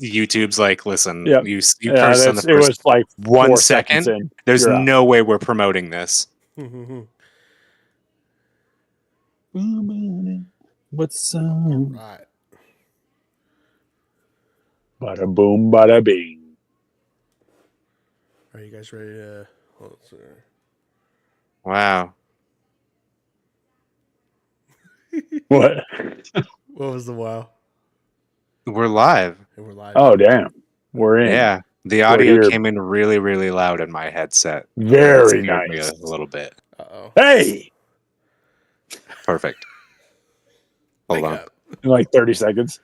YouTube's like, listen, Yep. you cursed on the it first was like 1 4 seconds second. in. There's You're out. no way we're promoting this. What's All right. Bada boom, bada bing. Are you guys ready to? Wow. What? What was the wow? We're live. And we're live. Oh, damn. We're in. Yeah. The We're audio here. came in really, really loud in my headset. Very It scared me nice. a little bit. Uh-oh. Hey! Perfect. Hold Wake on. up. In like 30 seconds.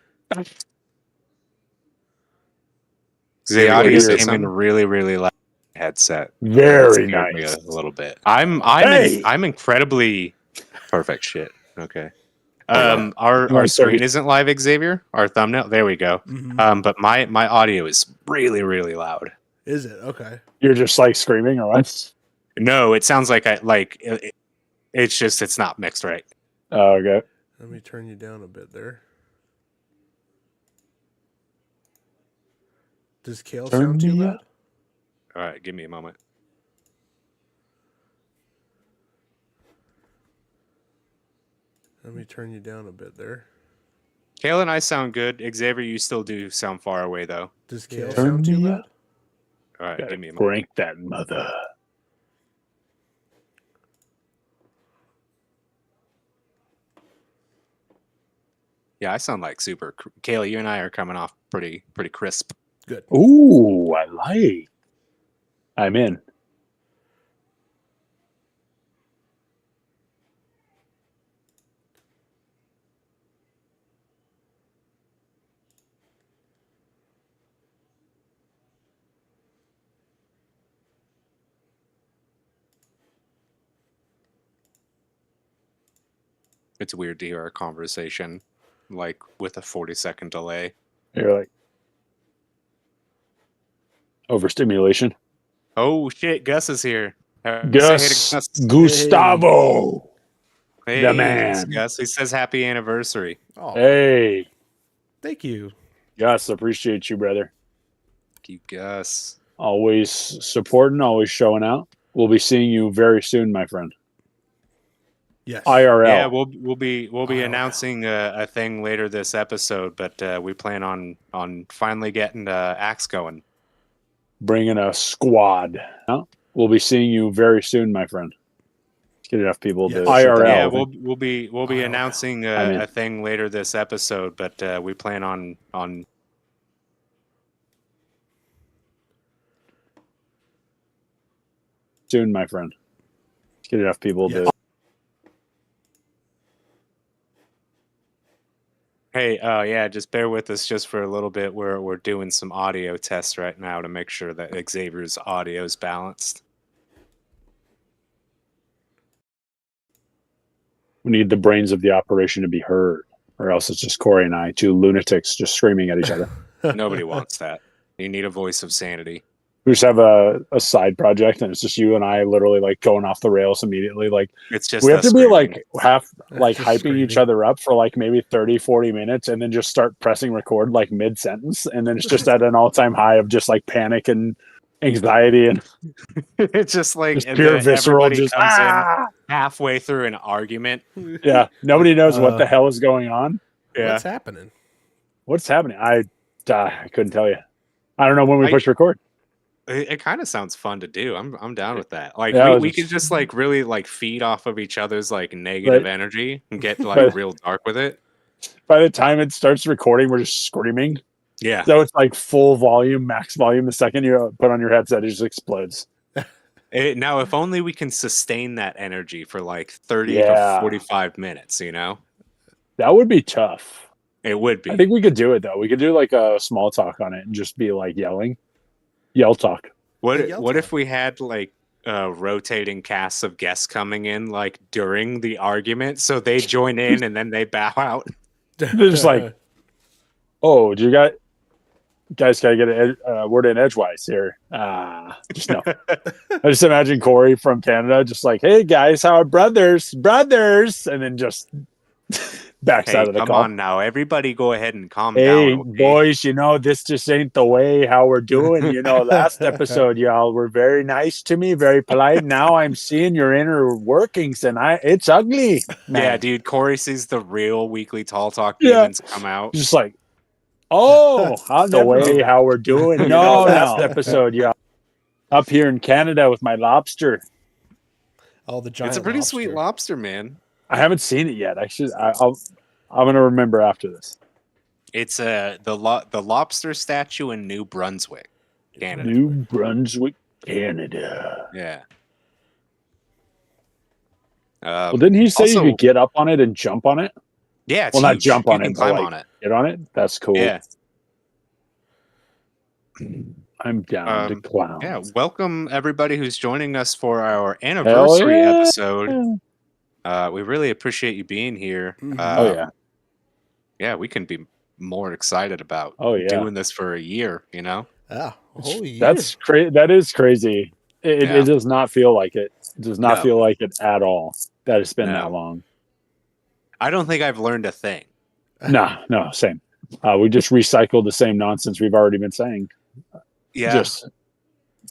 The audio hear came in really, really loud in my headset. Very It scared me nice. a little bit. I'm incredibly perfect shit. Okay. Our like screen 30. isn't live, Xavier. Our thumbnail. There we go. But my audio is really, really loud. Is it? Okay. You're just like screaming or what? No, it sounds like it's just it's not mixed right. Oh, okay. Let me turn you down a bit there. Does Cale sound too loud? All right, give me a moment. Let me turn you down a bit there. Cale and I sound good. Xavier, you still do sound far away though. Does Cale Turn sound too me loud? All right, give me a moment. Crank that mother. Yeah, I sound like super. Cale, you and I are coming off pretty crisp. Good. Ooh, I like. I'm in. It's weird to hear our conversation like with a 40-second delay. You're like overstimulation. Oh shit, Gus is here. Gus, say hey to Gus. Gustavo, Hey, the man. Gus. He says happy anniversary. Oh, Hey, thank you. Gus, appreciate you, brother. Thank you, Gus. Always supporting, always showing out. We'll be seeing you very soon, my friend. Yes. IRL. Yeah, we'll be IRL. announcing a thing later this episode, but we plan on finally getting Axe going. Bringing a squad. We'll be seeing you very soon, my friend. Get enough people to IRL. Yeah, we'll be IRL. announcing a thing later this episode, but we plan on soon, my friend. Get enough people to. Hey, yeah, just bear with us just for a little bit. We're doing some audio tests right now to make sure that Xavier's audio is balanced. We need the brains of the operation to be heard, or else it's just Corey and I, two lunatics, just screaming at each other. Nobody wants that. You need a voice of sanity. We just have a side project, and it's just you and I, literally like going off the rails immediately. Like It's just we have us to be screaming. like half like Just hyping screaming. each other up for like maybe 30, 40 minutes, and then just start pressing record like mid sentence, and then it's just at an all time high of just like panic and anxiety and It's just like just pure visceral. everybody Just comes in halfway through an argument. yeah. Nobody knows what the hell is going on. Yeah. What's happening? What's happening? I couldn't tell you. I don't know when we push record. It kind of sounds fun to do. I'm down with that. Like Yeah, we could just like really like feed off of each other's like negative energy and get like But- real dark with it. By the time it starts recording, we're just screaming. Yeah. So it's like full volume, max volume. The second you put on your headset, it just explodes. Now, if only we can sustain that energy for like 30 Yeah. to 45 minutes, you know? That would be tough. It would be. I think we could do it though. We could do like a small talk on it and just be like yelling. Yell talk. What if we had like rotating casts of guests coming in like during the argument, so they join in and then they bow out? They're just like, oh, do you guys gotta get a word in edgewise here? Just no. I just imagine Corey from Canada just like, hey guys, how are brothers? And then just Backs Hey, out of the come call. on now. Everybody go ahead and calm Hey, down. Okay? boys, this just ain't the way how we're doing. Last episode, y'all were very nice to me, very polite. Now I'm seeing your inner workings, and it's ugly. Man. Yeah, dude. Corey sees the real weekly Tall Talk Yeah. demons come out. Just like, the way how we're doing. Last episode, y'all. Up here in Canada with my lobster. Oh, the giant It's a pretty lobster. sweet lobster, man. I haven't seen it yet. I'm gonna remember after this. It's the lobster statue in New Brunswick, Canada. New Brunswick, Canada. Yeah. Well, didn't he say you could get up on it and jump on it? Yeah, it's well, not huge. jump You on can it, climb but on it. Get on it. That's cool. Yeah. I'm down to clown. Yeah, welcome everybody who's joining us for our anniversary episode. We really appreciate you being here. Yeah, we can be more excited about doing this for a year. Yeah, a whole year. That's That is crazy. It does not feel like it. It does not feel like it at all. That it's been that long. I don't think I've learned a thing. No, same. We just recycled the same nonsense we've already been saying. Yeah. Just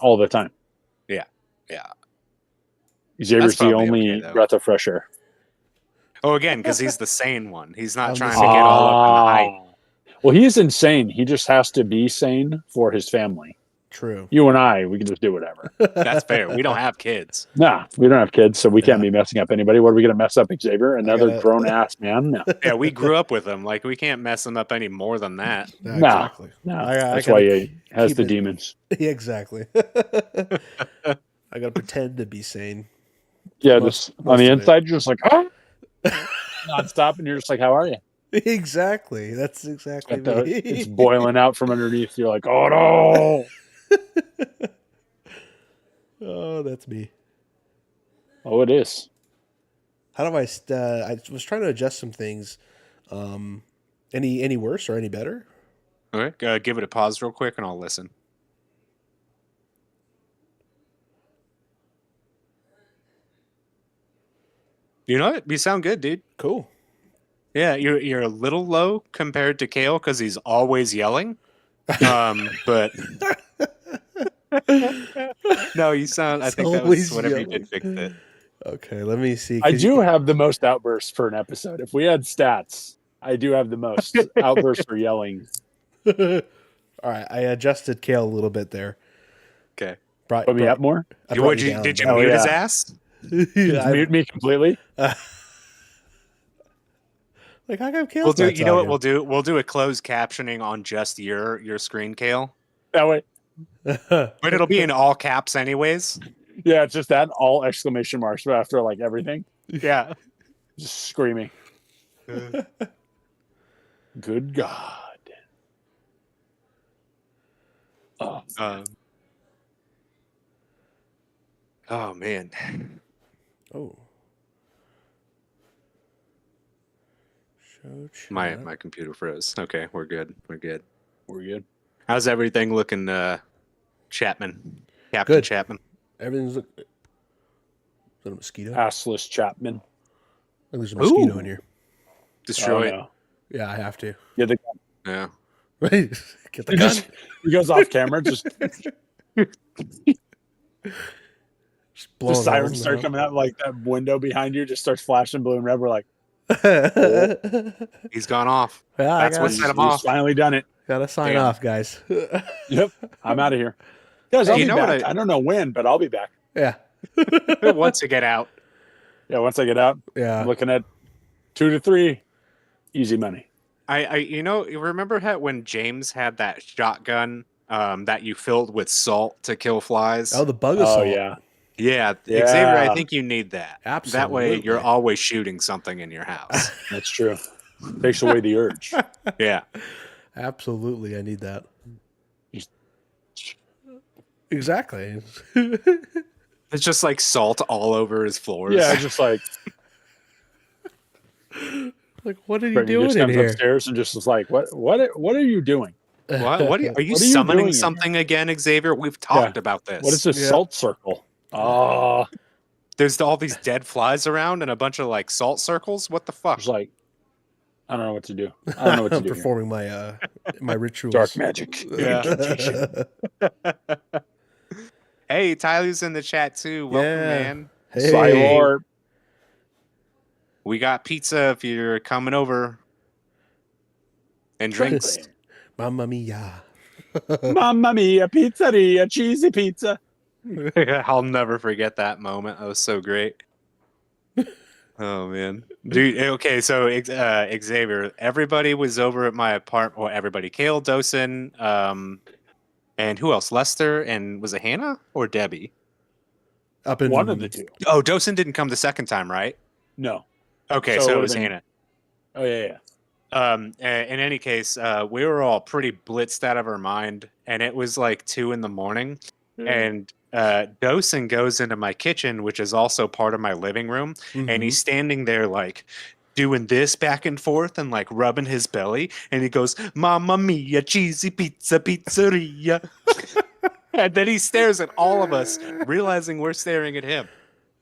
all the time. Yeah. Xavier's the only breath of fresh air. Oh, again, because he's the sane one. He's not trying to get all up in the hype. Well, he's insane. He just has to be sane for his family. True. You and I, we can just do whatever. That's fair. We don't have kids. Nah, we don't have kids, so we can't be messing up anybody. What are we going to mess up, Xavier? Another grown-ass man? No. Yeah, we grew up with him. Like, we can't mess him up any more than that. Yeah, exactly. No, that's why he has the demons. Yeah, exactly. I got to pretend to be sane. Yeah, just on the inside, you're just like, non-stop, and you're just like, how are you? Exactly. That's exactly me. It's boiling out from underneath. You're like, oh, no. Oh, that's me. Oh, it is. How do I was trying to adjust some things. Any worse or any better? All right, give it a pause real quick and I'll listen. You know what? You sound good, dude. Cool. Yeah, you're a little low compared to Cale because he's always yelling. But no, you sound. I think that was whatever you did fix it. Okay, let me see. I do have the most outbursts for an episode. If we had stats, I do have the most outbursts for yelling. All right, I adjusted Cale a little bit there. Okay, put me up more. Did you mute his ass? Mute me completely. Like how come Cale's you know what we'll do? We'll do a closed captioning on just your screen, Cale. That way. But it'll be in all caps anyways. Yeah, it's just that all exclamation marks after like everything. Yeah. Just screaming. Good God. Oh. Oh man. Oh. My computer froze. Okay, we're good. We're good. How's everything looking, Chapman? Captain Good. Chapman. Everything's is that a mosquito? Assless Chapman. There's a mosquito in here. Destroy it. No. Yeah, I have to. Get the gun. Yeah. Right. Get the gun. He goes off camera. Just blowing the sirens start coming out, like that window behind you just starts flashing blue and red. We're like, He's gone off. Yeah, that's what set him off. He's finally done it. Gotta sign off, guys. Yep, I'm out of here, guys. I'll be back. I don't know when, but I'll be back. Yeah. Once you get out. Yeah, once I get out. Yeah. I'm looking at 2 to 3, easy money. You remember when James had that shotgun that you filled with salt to kill flies? Oh, the bug assault. Oh yeah. Yeah, Xavier, I think you need that. Absolutely. That way you're always shooting something in your house. That's true. Takes away the urge. Yeah. Absolutely, I need that. Exactly. It's just like salt all over his floors. Yeah, just like what are you doing in here? Upstairs and just was like, what are you doing? What are you summoning something again, Xavier? We've talked about this. What is this salt circle? Oh, there's all these dead flies around and a bunch of like salt circles. What the fuck? There's like I don't know what to do. I don't know what to I'm do. performing my my rituals. Dark magic. Yeah. Hey, Tyler's in the chat too. Welcome, man. Hey. Cylor. We got pizza if you're coming over. And drinks. Mamma mia. Mamma mia, pizzeria, cheesy pizza. I'll never forget that moment. That was so great. Oh man, dude. Okay, so Xavier, everybody was over at my apartment. Well, everybody, Cale, Dosen, and who else? Lester, and was it Hannah or Debbie? Up in One of the two. Oh, Dosen didn't come the second time, right? No. Okay, so it was Hannah. Oh yeah. In any case, we were all pretty blitzed out of our mind, and it was like 2 a.m. And Dosen goes into my kitchen, which is also part of my living room, and he's standing there like doing this back and forth and like rubbing his belly, and he goes, "Mamma mia, cheesy pizza, pizzeria." And then he stares at all of us, realizing we're staring at him.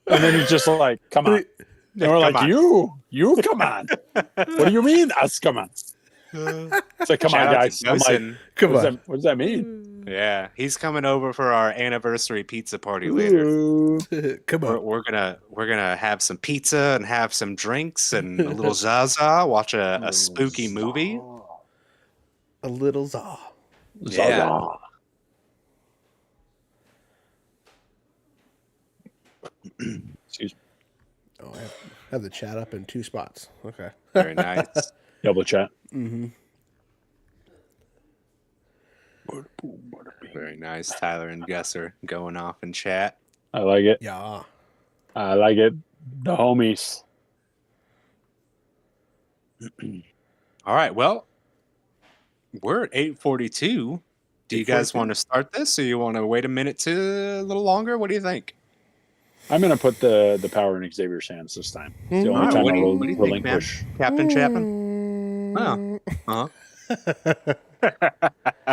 And then he's just like, "Come on." And we're like, you come on. What do you mean, us come on? It's like, come on, guys. I'm like, come on. What does that mean? Yeah, he's coming over for our anniversary pizza party later. Come on. We're gonna have some pizza and have some drinks and a little zaza. Watch a spooky movie. A little za. Yeah. Excuse me. Oh, I have the chat up in 2 spots. Okay. Very nice. Double chat. Very nice. Tyler and Gus are going off in chat. I like it. Yeah. I like it. The homies. All right. Well, we're at 8:42. Do you guys want to start this, or you want to wait a minute to a little longer? What do you think? I'm going to put the power in Xavier's hands this time. It's the only time what do I'll you think, relinquish. Captain Chapin? Oh.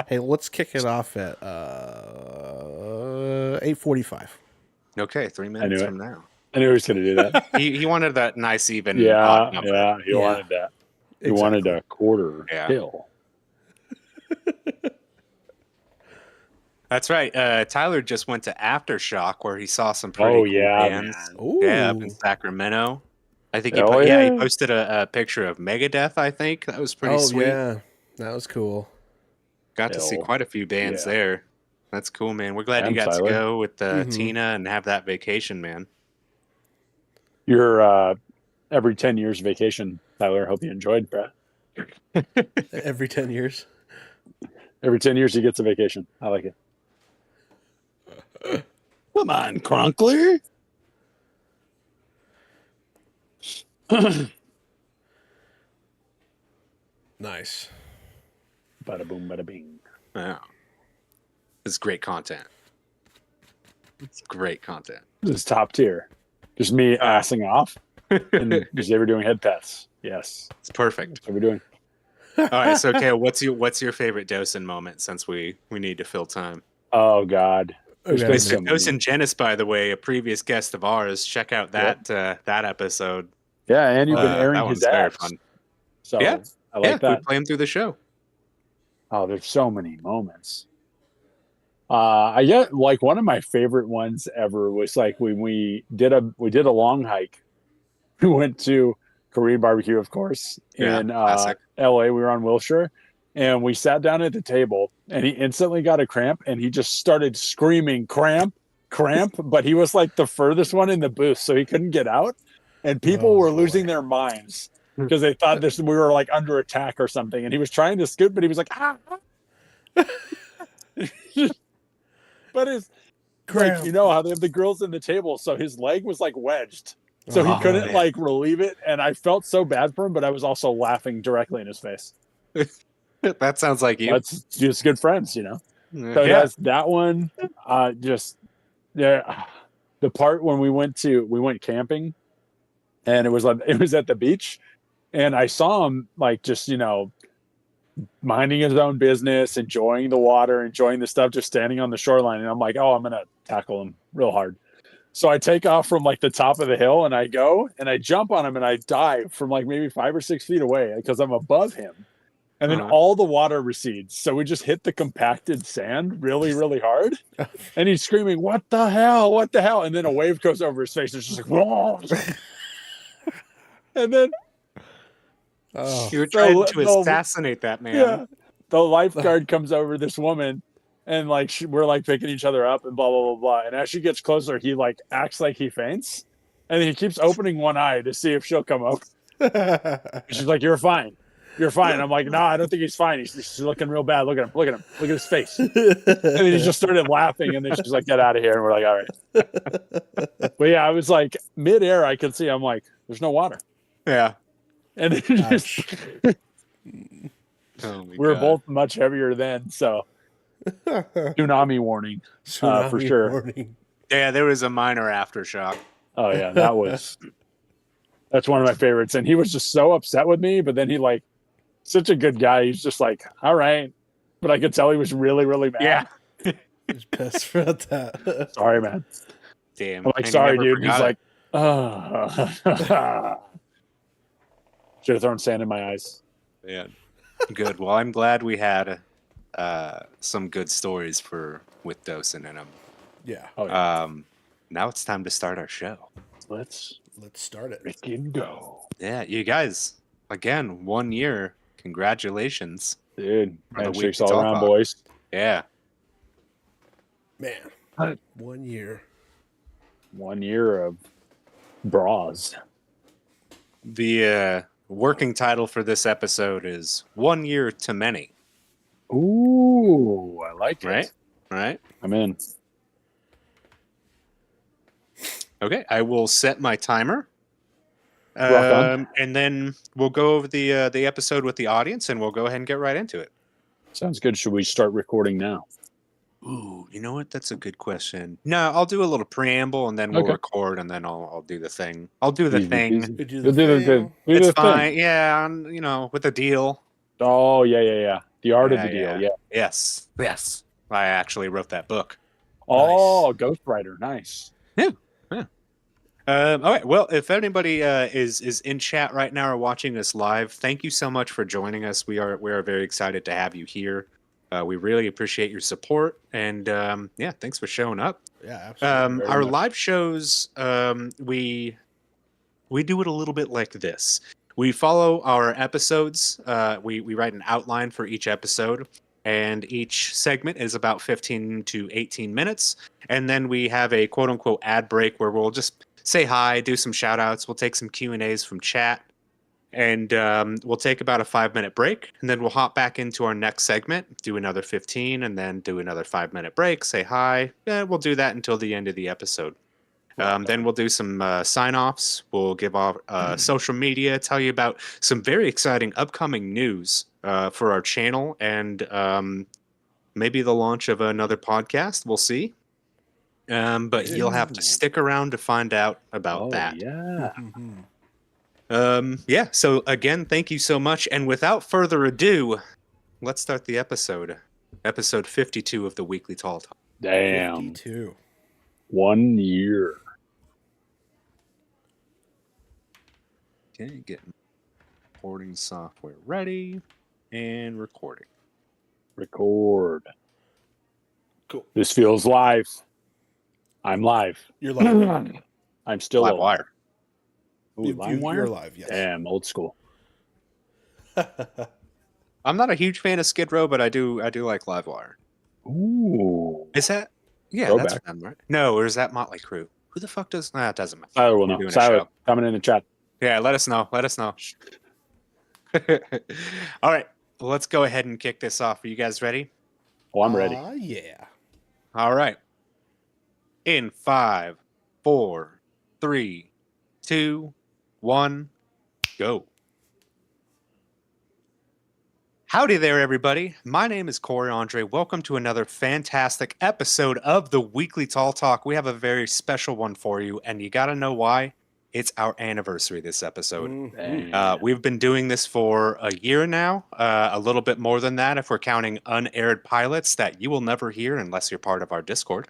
Hey, let's kick it off at 8:45. Okay, 3 minutes from now. I knew he was going to do that. He wanted that nice even. Yeah, number. yeah. He wanted that. He wanted a quarter hill. That's right. Tyler just went to Aftershock where he saw some pretty cool bands. Yeah, up in Sacramento. I think he posted a picture of Megadeth, I think. That was pretty sweet. Yeah, that was cool. Got to see quite a few bands there. That's cool, man. We're glad you got to go with Tina and have that vacation, man. Your every 10 years vacation, Tyler. Hope you enjoyed, Brett. Every 10 years? Every 10 years he gets a vacation. I like it. Come on, Crunkler. Nice. Bada boom, bada bing. Yeah. It's great content. It's great content. This is top tier. Just me assing off and just ever doing head pats. Yes. It's perfect. That's what we're doing. All right, so Cale, what's your favorite Dosen moment since we need to fill time? Oh God. Mr. Dosen Genis, by the way, a previous guest of ours. Check out that that episode. Yeah, and you've been airing his ads. Fun. So I like that. We play him through the show. Oh, there's so many moments. I get like one of my favorite ones ever was like when we did a long hike. We went to Korean barbecue, of course, in LA. We were on Wilshire, and we sat down at the table, and he instantly got a cramp, and he just started screaming, "Cramp, cramp!" But he was like the furthest one in the booth, so he couldn't get out, and people were losing their minds because they thought we were like under attack or something, and he was trying to scoot, but he was like, ah. But his like, you know how they have the grills in the table, so his leg was like wedged. So he couldn't like relieve it, and I felt so bad for him, but I was also laughing directly in his face. That sounds like you. That's just good friends, you know. So that's that one. The part when we went camping, and it was at the beach, and I saw him like just minding his own business, enjoying the water, enjoying the stuff, just standing on the shoreline, and I'm like, oh, I'm gonna tackle him real hard. So I take off from like the top of the hill and I go and I jump on him and I dive from like maybe 5 or 6 feet away because I'm above him. And then all the water recedes. So we just hit the compacted sand really, really hard. And he's screaming, "What the hell? What the hell?" And then a wave goes over his face. It's just like, whoa. And then you were trying to assassinate that man. Yeah. The lifeguard comes over this woman and like we're like picking each other up and blah, blah, blah, blah. And as she gets closer, he like acts like he faints. And then he keeps opening one eye to see if she'll come up. She's like, "You're fine. You're fine." I'm like, "No, I don't think he's fine. He's looking real bad. Look at him. Look at him. Look at his face." And then he just started laughing. And then she's like, "Get out of here." And we're like, "All right." But yeah, I was like midair. I could see. I'm like, "There's no water." Yeah. And then just we were both much heavier then. So tsunami warning for sure. Warning. Yeah, there was a minor aftershock. Oh yeah, that's one of my favorites. And he was just so upset with me, but then he like such a good guy. He's just like, "All right," but I could tell he was really, really mad. Yeah, he's pissed about that. Sorry, man. Damn. I'm like, "Sorry, dude." He's like, should have thrown sand in my eyes. Yeah. Good. Well, I'm glad we had some good stories with Dosen in them. Yeah. Oh, yeah. Now it's time to start our show. Let's start it. Make it go. Yeah, you guys, again, 1 year. Congratulations. Dude, handshakes all around, boys. Yeah. Man, 1 year. 1 year of bras. The working title for this episode is 1 Year to Many. Ooh, I like it. Right? I'm in. Okay, I will set my timer. On. And then we'll go over the episode with the audience, and we'll go ahead and get right into it. Sounds good. Should we start recording now? Ooh, you know what? That's a good question. No, I'll do a little preamble, and then we'll record, and then I'll do the thing. I'll do the thing. It's fine. Thing. Yeah, with the deal. Oh, yeah. The art of the deal. Yeah. Yes. I actually wrote that book. Oh, nice. Ghostwriter. Nice. Yeah. All right. Well, if anybody is in chat right now or watching us live, thank you so much for joining us. We are very excited to have you here. We really appreciate your support, and thanks for showing up. Yeah, absolutely. Our live shows, we do it a little bit like this. We follow our episodes. We write an outline for each episode, and each segment is about 15 to 18 minutes. And then we have a quote-unquote ad break where we'll just say hi, do some shout-outs. We'll take some Q&As from chat, and we'll take about a 5-minute break. And then we'll hop back into our next segment, do another 15, and then do another 5-minute break, say hi. We'll do that until the end of the episode. Then we'll do some sign-offs. We'll give off social media, tell you about some very exciting upcoming news for our channel, and maybe the launch of another podcast. We'll see. But you'll have to stick around to find out about that. Yeah. So again, thank you so much. And without further ado, let's start the episode. Episode 52 of the Weekly Tall Talk. Damn. 52. 1 year. Okay, getting recording software ready and recording. Record. Cool. This feels live. I'm live. You're live. I'm still live wire. Ooh, you're live, yes. Damn, old school. I'm not a huge fan of Skid Row, but I do like Livewire. Ooh. Is that? Yeah, Throwback. that's them, right? No, or is that Motley Crue? Who the fuck does? Nah, it doesn't matter. Tyler will know. Tyler, coming in the chat. Yeah, let us know. All right, let's go ahead and kick this off. Are you guys ready? Oh, I'm ready. Yeah. All right. In 5, 4, 3, 2, 1, go. Howdy there, everybody. My name is Corey Andre. Welcome to another fantastic episode of the Weekly Tall Talk. We have a very special one for you, and you got to know why. It's our anniversary this episode. We've been doing this for a year now, a little bit more than that if we're counting unaired pilots that you will never hear unless you're part of our Discord.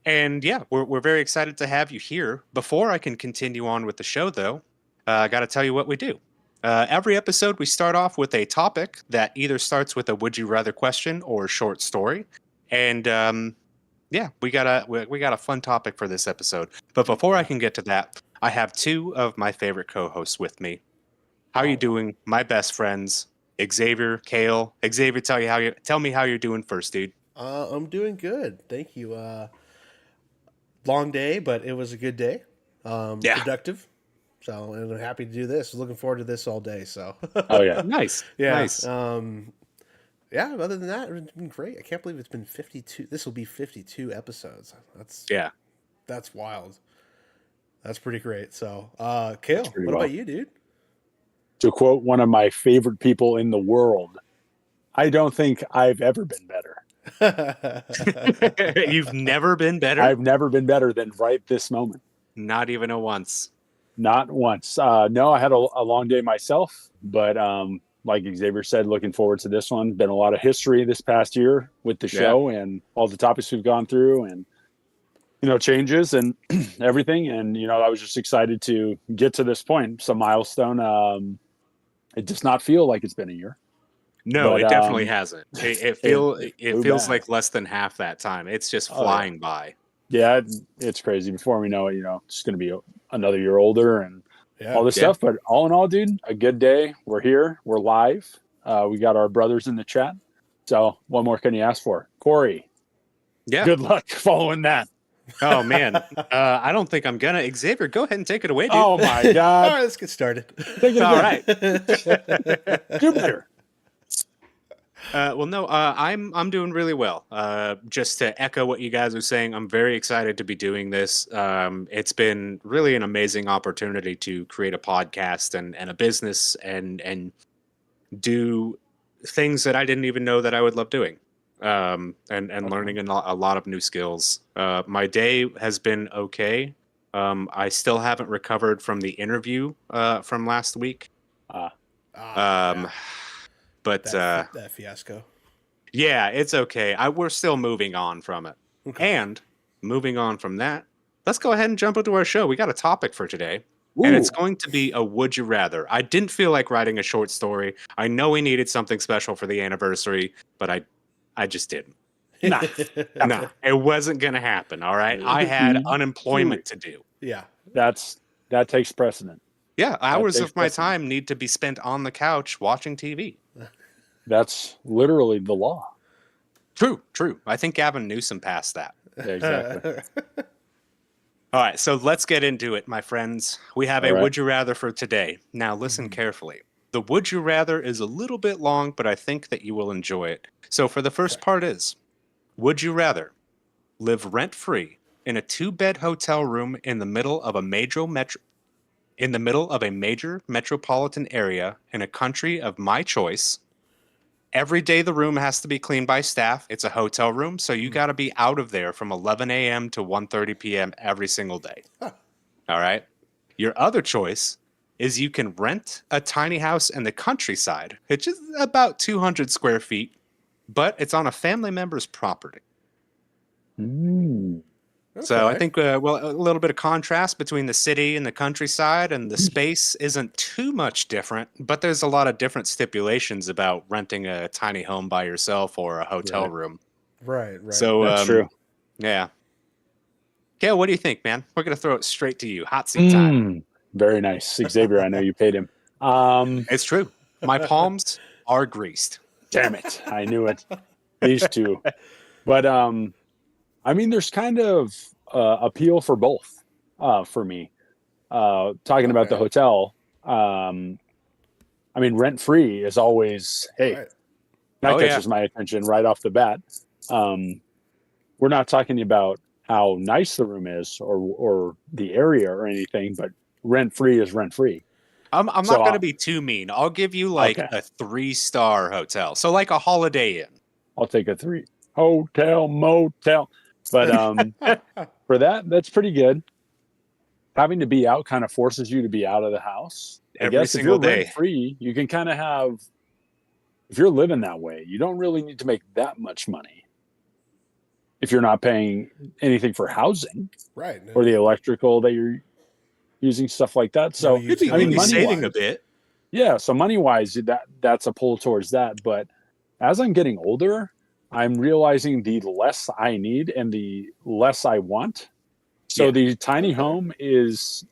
And yeah, we're very excited to have you here. Before I can continue on with the show, though, I got to tell you what we do. Every episode, we start off with a topic that either starts with a "Would you rather" question or short story, and yeah, we got a fun topic for this episode. But before I can get to that, I have two of my favorite co-hosts with me. How are you doing, my best friends, Xavier, Cale? Xavier, tell me how you're doing first, dude. I'm doing good. Thank you. Long day, but it was a good day. Yeah. Productive. So, and I'm happy to do this. Looking forward to this all day. So. Oh yeah. Nice. Yeah. Nice. Yeah. Other than that, it's been great. I can't believe it's been 52. This will be 52 episodes. That's wild. That's pretty great. So, Cale, what about you, dude? To quote one of my favorite people in the world, I don't think I've ever been better. You've never been better? I've never been better than right this moment. Not even once. Not once. No, I had a long day myself, but like Xavier said, looking forward to this one. Been a lot of history this past year with the show and all the topics we've gone through and, changes and everything. And, I was just excited to get to this point. It's a milestone. It does not feel like it's been a year. No, it definitely hasn't. It feels like less than half that time. It's just flying by. Yeah, it's crazy. Before we know it, it's going to be another year older and all this stuff. But all in all, dude, a good day. We're here. We're live. We got our brothers in the chat. So what more can you ask for? Corey, good luck following that. Oh, man. I don't think I'm going to. Xavier, go ahead and take it away, dude. Oh, my God. All right, let's get started. Take it all right. Do better. Well, no, I'm doing really well. Just to echo what you guys are saying, I'm very excited to be doing this. It's been really an amazing opportunity to create a podcast and a business and do things that I didn't even know that I would love doing. And learning a lot of new skills. My day has been okay. I still haven't recovered from the interview from last week. But that fiasco. Yeah, it's okay. We're still moving on from it. Okay. And moving on from that, let's go ahead and jump into our show. We got a topic for today. Ooh. And it's going to be a would you rather. I didn't feel like writing a short story. I know we needed something special for the anniversary, but I just didn't. Nah, it wasn't going to happen. All right. I had unemployment to do. Yeah. That takes precedent. Yeah. Hours of my time need to be spent on the couch watching TV. That's literally the law. True. I think Gavin Newsom passed that. Yeah, exactly. All right, so let's get into it, my friends. We have Would You Rather for today. Now, listen carefully. The Would You Rather is a little bit long, but I think that you will enjoy it. So for the first part is, would you rather live rent-free in a 2-bed hotel room in the middle of a major metropolitan area in a country of my choice? Every day the room has to be cleaned by staff. It's a hotel room, so you got to be out of there from 11 a.m. to 1:30 p.m. every single day. All right? Your other choice is you can rent a tiny house in the countryside, which is about 200 square feet, but it's on a family member's property. So I think, a little bit of contrast between the city and the countryside, and the space isn't too much different, but there's a lot of different stipulations about renting a tiny home by yourself or a hotel room. Right. So that's true. Yeah. Cale, what do you think, man? We're going to throw it straight to you. Hot seat time. Very nice. Xavier, I know you paid him. It's true. My palms are greased. Damn it. I knew it. These two. But, there's kind of appeal for both for me. Talking about the hotel, rent-free is always, that catches my attention right off the bat. We're not talking about how nice the room is or the area or anything, but rent-free is rent-free. I'm not going to be too mean. I'll give you a 3-star hotel. So like a Holiday Inn. I'll take a 3 hotel, motel. But for that's pretty good. Having to be out kind of forces you to be out of the house. Every single day. If you're rent-free, you can kind of have, if you're living that way, you don't really need to make that much money. if you're not paying anything for housing, right, or the electrical that you're using, stuff like that. So you'd be saving a bit. Yeah, so money wise, that's a pull towards that. But as I'm getting older, I'm realizing the less I need and the less I want. So the tiny home is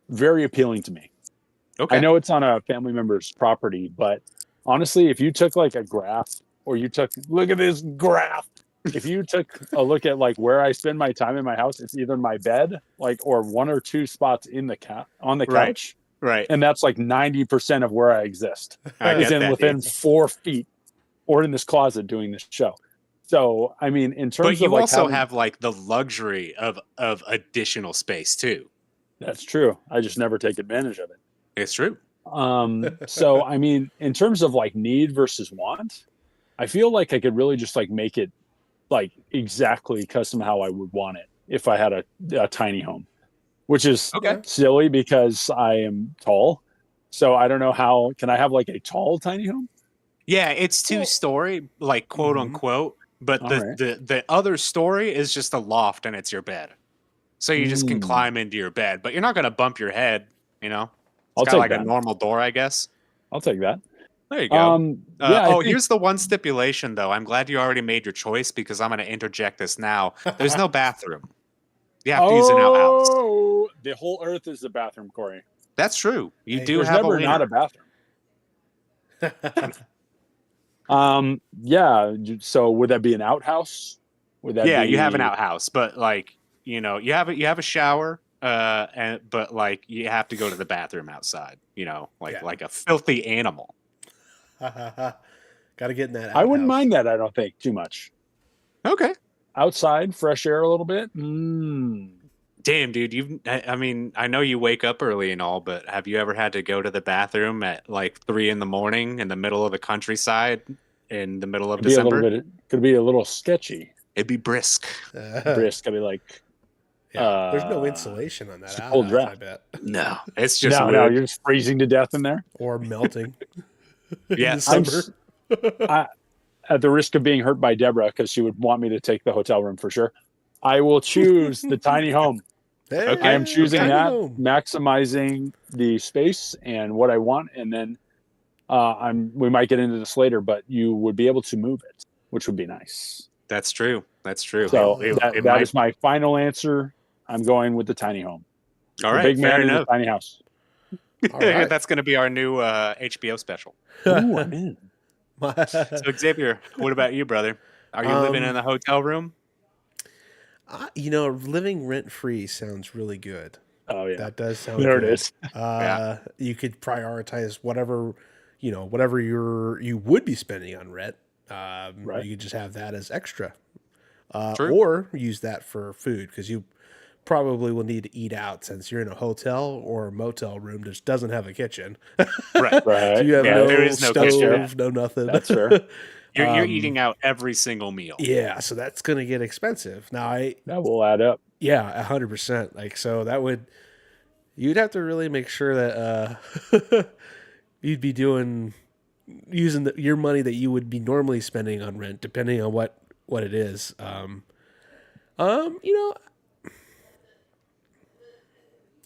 very appealing to me. Okay. I know it's on a family member's property, but honestly, if you took like a graph, or look at this graph. If you took a look at like where I spend my time in my house, it's either my bed, or one or two spots in the on the couch. Right. And that's like 90% of where I exist. I get that, within 4 feet, or in this closet doing this show. So, I mean, in terms but you of also have like the luxury of additional space too. That's true. I just never take advantage of it. It's true. So, I mean, in terms of like need versus want, I feel like I could really just like make it like exactly custom how I would want it if I had a tiny home, which is silly because I am tall. So I don't know how can I have like a tall tiny home? Yeah, it's 2-story, like quote unquote, but the other story is just a loft and it's your bed. So you just can climb into your bed, but you're not going to bump your head, you know. It's got like a normal door, I guess. I'll take that. There you go. Here's the one stipulation, though. I'm glad you already made your choice because I'm going to interject this now. There's no bathroom. You have to use an outhouse. Oh, the whole earth is the bathroom, Corey. That's true. There's never not a bathroom. Yeah. So would that be an outhouse? You have an outhouse, but like you have a shower. But like you have to go to the bathroom outside. Like a filthy animal. Got to get in that outhouse. I wouldn't mind that. I don't think too much. Okay. Outside, fresh air a little bit. Damn, dude. I know you wake up early and all, but have you ever had to go to the bathroom at like 3 a.m. in the middle of the countryside in the middle of December? Could be a little sketchy. It'd be brisk. Brisk. I'd be like, there's no insulation on that cold draft. I bet. No, it's just no, you're just freezing to death in there or melting. Yeah, at the risk of being hurt by Deborah, because she would want me to take the hotel room for sure, I will choose the tiny home. Okay. I am choosing maximizing the space and what I want, and then we might get into this later, but you would be able to move it, which would be nice. That's true. So that is my final answer. I'm going with the tiny home. All right, big man in the tiny house. Right. That's going to be our new HBO special. Ooh, I'm in. So Xavier, what about you, brother? Are you living in a hotel room? Living rent-free sounds really good. Oh yeah, that does sound there good. It is. You could prioritize whatever you would be spending on rent. You could just have that as extra, or use that for food because you probably will need to eat out since you're in a hotel or a motel room that doesn't have a kitchen. Right. So you have there is no stove, kitchen. no nothing. That's fair. You're eating out every single meal. Yeah, so that's going to get expensive. Now that will add up. Yeah, 100%. Like so you'd have to really make sure that you'd be using your money that you would be normally spending on rent, depending on what it is.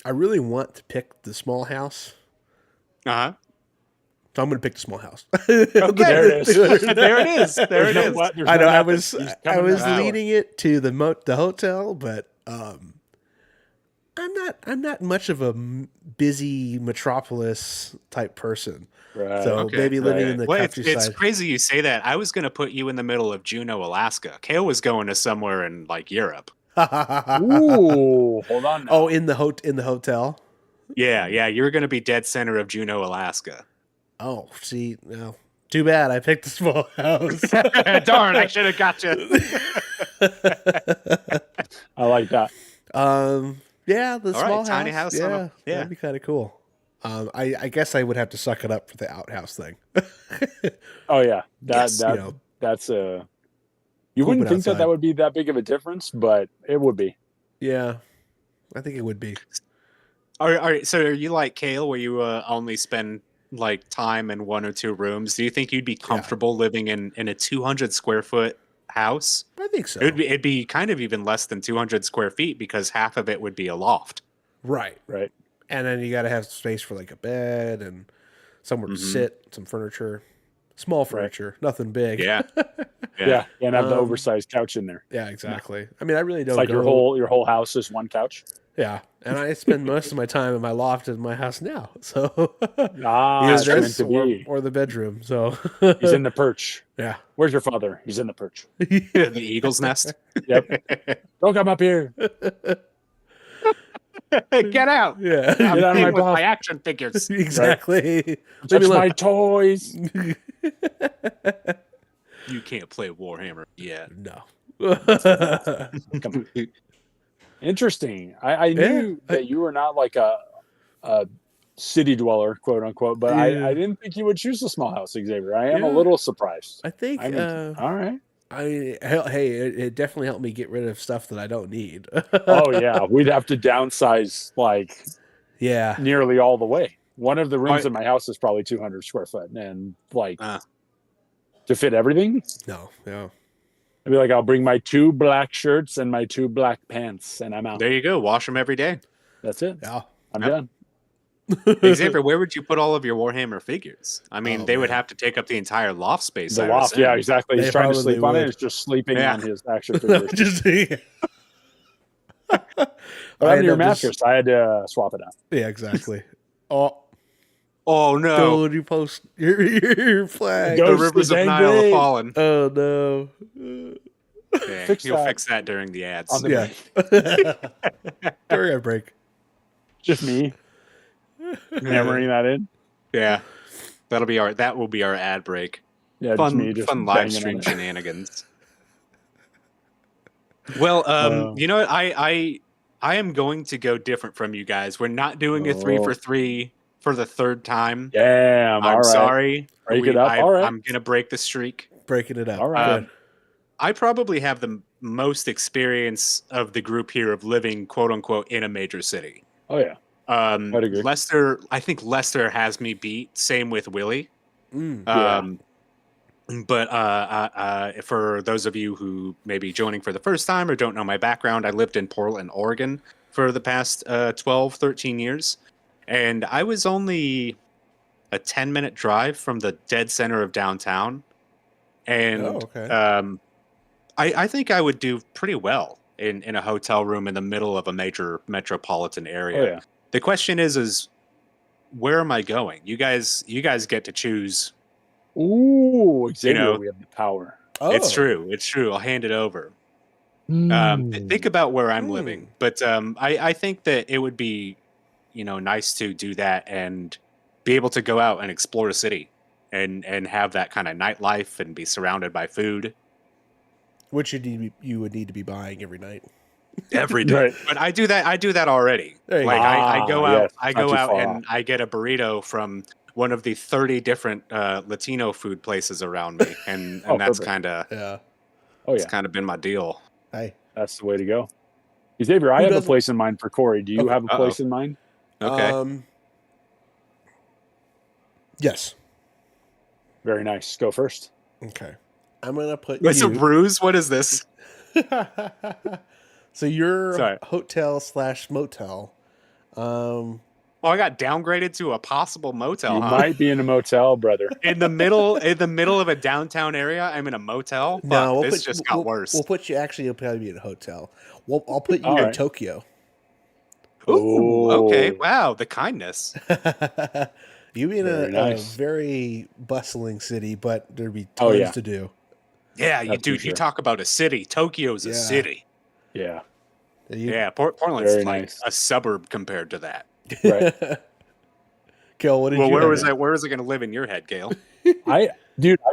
I really want to pick the small house. Uh-huh. So I'm going to pick the small house. Okay, there it is. There it is. There it is. I know. I was leading it to the hotel, but I'm not much of a busy metropolis type person. Right. So maybe living in the countryside. It's crazy you say that. I was going to put you in the middle of Juneau, Alaska. Cale was going to somewhere in like Europe. Ooh, hold on now. Oh, in the hotel? Yeah. You're going to be dead center of Juneau, Alaska. Oh, see, no. Too bad I picked the small house. Darn, I should have got you. I like that. Yeah, the small house. Tiny house. Yeah, that'd be kind of cool. I guess I would have to suck it up for the outhouse thing. Oh yeah, that's a. You wouldn't think that would be that big of a difference, but it would be. Yeah, I think it would be. All right. So are you like Cale, where you only spend like time in 1 or 2 rooms? Do you think you'd be comfortable living in a 200 square foot house. I think so. It'd be kind of even less than 200 square feet because half of it would be a loft. Right. And then you got to have space for like a bed and somewhere to sit, some furniture, small furniture, nothing big. Yeah. And have the oversized couch in there. Yeah, exactly. No. I mean, I really don't. It's like your whole house is one couch. Yeah, and I spend most of my time in my loft in my house now. So meant to be. Or the bedroom. So he's in the perch. Yeah. Where's your father? He's in the perch. The eagle's nest. Yep. Don't come up here. Get out. Yeah. Get out of my action figures. Exactly. Right. Touch my toys. You can't play Warhammer yet. No. Come on. Interesting. I knew that you were not like a city dweller, quote unquote, but I didn't think you would choose a small house, Xavier. I am a little surprised. I think. All right. It definitely helped me get rid of stuff that I don't need. Oh yeah, we'd have to downsize nearly all the way. One of the rooms in my house is probably 200 square foot, and to fit everything. No. I'd be like, I'll bring my 2 black shirts and my 2 black pants, and I'm out. There you go. Wash them every day. That's it. Yeah, I'm done. Xavier, where would you put all of your Warhammer figures? I mean, they would have to take up the entire loft space. The loft, yeah, exactly. He's trying to sleep on it. He's just sleeping on his action figures. On your mattress, I had to swap it out. Yeah, exactly. Oh no! Don't you post your flag? The rivers of Nile have fallen. Oh no! Okay, you'll fix that during the ads. During our break. Just me hammering that in. Yeah, that will be our ad break. Yeah, fun live stream shenanigans. Well, you know what? I am going to go different from you guys. We're not doing a 3 for 3 for the 3rd time. Damn, I'm sorry. Break it up. All right. I'm gonna break the streak. Breaking it up. All right. I probably have the most experience of the group here of living, quote unquote, in a major city. Oh yeah. I'd agree. Lester, I think Lester has me beat. Same with Willie. But for those of you who may be joining for the first time or don't know my background, I lived in Portland, Oregon for the past 12, 13 years. And I was only a 10-minute drive from the dead center of downtown. And I think I would do pretty well in a hotel room in the middle of a major metropolitan area. Oh, yeah. The question is where am I going? You guys get to choose. Ooh, Xavier, we have the power. Oh. It's true. I'll hand it over. Think about where I'm living. But I think that it would be, nice to do that and be able to go out and explore a city and have that kind of nightlife and be surrounded by food. Which you would need to be buying every night. Every day. Right. But I do that already. Like I go out and I get a burrito from one of the 30 different Latino food places around me. And that's kind of it's kind of been my deal. Hey, that's the way to go. Xavier, I have a place in mind for Corey. Do you have a place in mind? Okay. Yes. Very nice. Go first. Okay. I'm gonna put. It's a ruse. What is this? So you're a hotel/motel. Well, I got downgraded to a possible motel. You might be in a motel, brother. In the middle of a downtown area, I'm in a motel. No, this just got worse. We'll put you. Actually, you'll probably be in a hotel. I'll put you in Tokyo. Ooh, okay. Wow, the kindness. You be in a very bustling city, but there'd be tons to do. Yeah, you talk about a city. Tokyo's a city. Yeah. Portland's like a suburb compared to that. Right. Cale, what did you where was it going to live in your head, Cale? I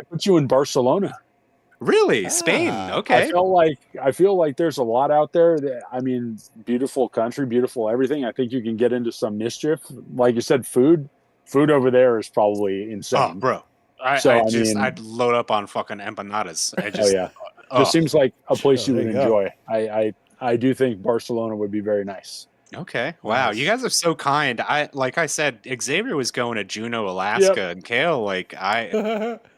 put you in Barcelona. Really? Spain? Okay. I feel like there's a lot out there. Beautiful country, beautiful everything. I think you can get into some mischief. Like you said, food over there is probably insane. Oh, bro. I'd load up on fucking empanadas. Just seems like a place you would enjoy. I do think Barcelona would be very nice. Okay. Wow. Nice. You guys are so kind. Like I said, Xavier was going to Juneau, Alaska, and Cale,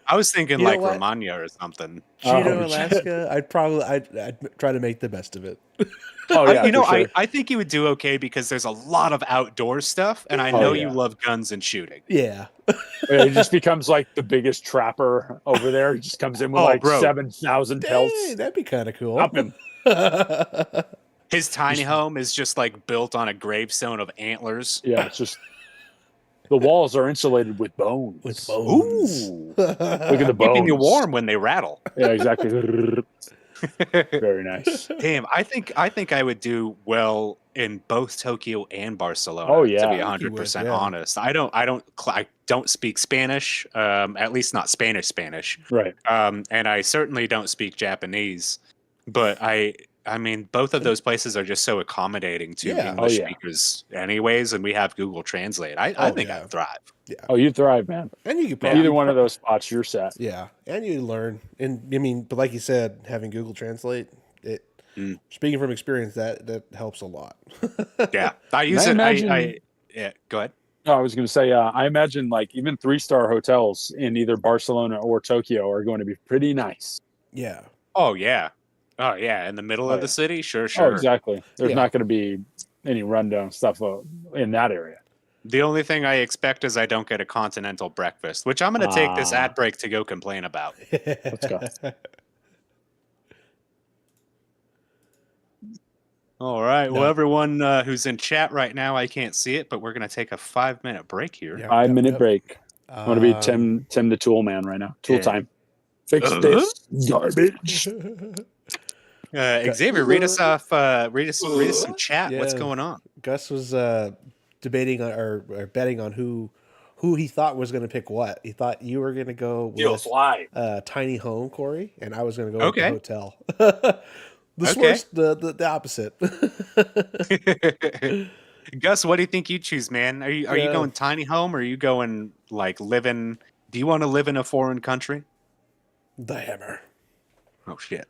I was thinking like Romagna or something. Juneau, Alaska. I'd try to make the best of it. Oh yeah, sure. I think you would do okay because there's a lot of outdoor stuff, and I know you love guns and shooting. Yeah. He just becomes like the biggest trapper over there. He just comes in with 7,000 pelts. That'd be kind of cool. Up him. His tiny home is just like built on a gravestone of antlers. Yeah, it's just the walls are insulated with bones. Ooh. Look at the bones. Keeping you warm when they rattle. Yeah, exactly. Very nice. Damn, I think I would do well in both Tokyo and Barcelona. Oh yeah, to be 100% honest. I don't speak Spanish, at least not Spanish. Right. And I certainly don't speak Japanese. But I mean, both of those places are just so accommodating to English speakers, anyways. And we have Google Translate. I think I'd thrive. Yeah. Oh, you thrive, man. And you could probably either one of those spots, you're set. Yeah, and you learn. And I mean, but like you said, having Google Translate, speaking from experience, that helps a lot. Yeah, I use it. Yeah, go ahead. No, I was going to say, I imagine like even 3-star hotels in either Barcelona or Tokyo are going to be pretty nice. Yeah. Oh yeah. Oh yeah, in the middle of the city, sure. Oh, exactly. There's not going to be any rundown stuff in that area. The only thing I expect is I don't get a continental breakfast, which I'm going to take this ad break to go complain about. Let's go. All right. Well, everyone who's in chat right now, I can't see it, but we're going to take a 5-minute break here. 5-minute break. I'm going to be Tim the Tool Man right now. Tool time. Fix this garbage. Xavier, read us off. Read us some chat. Yeah. What's going on? Gus was debating or betting on who he thought was going to pick what. He thought you were going to go with tiny home, Corey, and I was going to go with the hotel. The opposite. Gus, what do you think you choose, man? Are you going tiny home, or are you going like living? Do you want to live in a foreign country? The Hammer. Oh shit.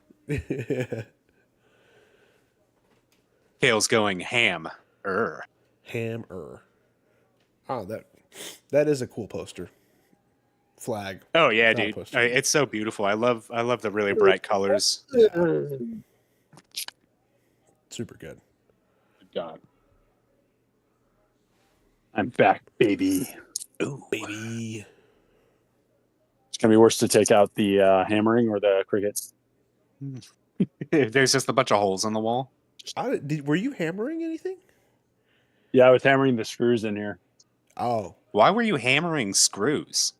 Cale's going ham. Ham. Oh, that is a cool poster. Flag. Oh yeah, dude. It's so beautiful. I love the really bright colors. Yeah. Super good. Good God. I'm back, baby. Ooh, baby. It's gonna be worse to take out the hammering or the cricket. There's just a bunch of holes in the wall. Were you hammering anything? Yeah, I was hammering the screws in here. Oh. Why were you hammering screws?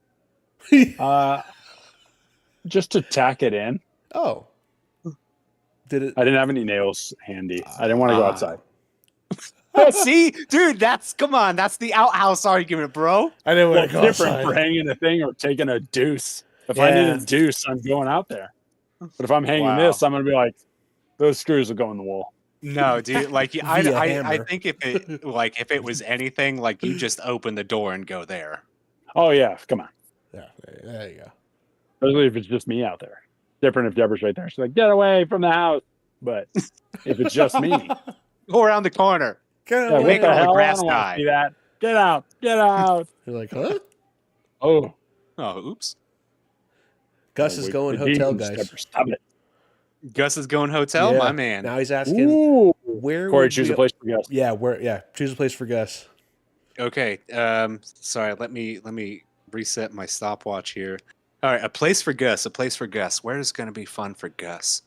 Just to tack it in. Oh. I didn't have any nails handy. I didn't want to go outside. See, dude, that's the outhouse argument, bro. I didn't want to go different outside. For hanging a thing or taking a deuce. If I need a deuce, I'm going out there. But if I'm hanging this, I'm going to be like, those screws will go in the wall. No, dude. Like, I think if it was anything, like you just open the door and go there. Oh yeah, come on. Yeah, there you go. Especially if it's just me out there. Different if Deborah's right there. She's like, get away from the house. But if it's just me, go around the corner. Get away. What the hell? Grass I don't want to see that. Get out. Get out. You're like, huh? Oh, oops. Gus is going hotel, guys. Stop it. Gus is going hotel, my man. Now he's asking where. Corey, choose a place for Gus. Yeah, choose a place for Gus. Okay. Sorry. Let me reset my stopwatch here. All right, a place for Gus. Where is going to be fun for Gus?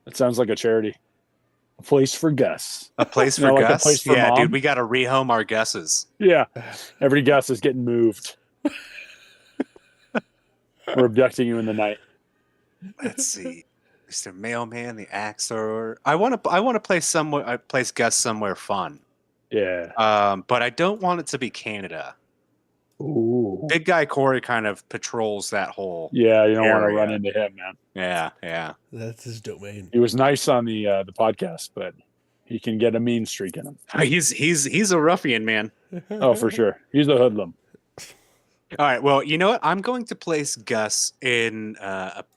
That sounds like a charity. A place for Gus. A place for Gus? Like a place for Mom? Dude, we got to rehome our Gus's. Yeah. Every Gus is getting moved. We're abducting you in the night. Let's see. Mr. Mailman, the Axe Thrower. I want to place Gus somewhere fun. Yeah. But I don't want it to be Canada. Ooh. Big guy Corey kind of patrols that whole Yeah, you don't want to run into him, man. Yeah. That's his domain. He was nice on the podcast, but he can get a mean streak in him. He's a ruffian, man. Oh, for sure. He's a hoodlum. All right. Well, you know what? I'm going to place Gus in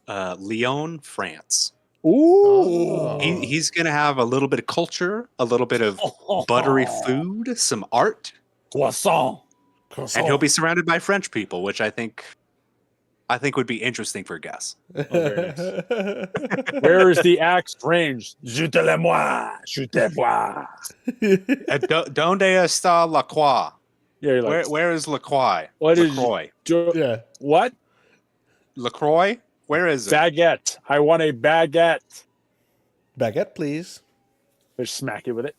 Lyon, France. Ooh. He's going to have a little bit of culture, a little bit of buttery food, some art. Croissant. And he'll be surrounded by French people, which I think I think would be interesting for Gus. Oh, very nice. Where is the axe range? Shootez-le-moi. Shootez-moi. Donde está la croix? Yeah, like, where is LaCroix? What LaCroix. Yeah. What? LaCroix? Where is it? Baguette. I want a baguette. Baguette, please. Just smack it with it.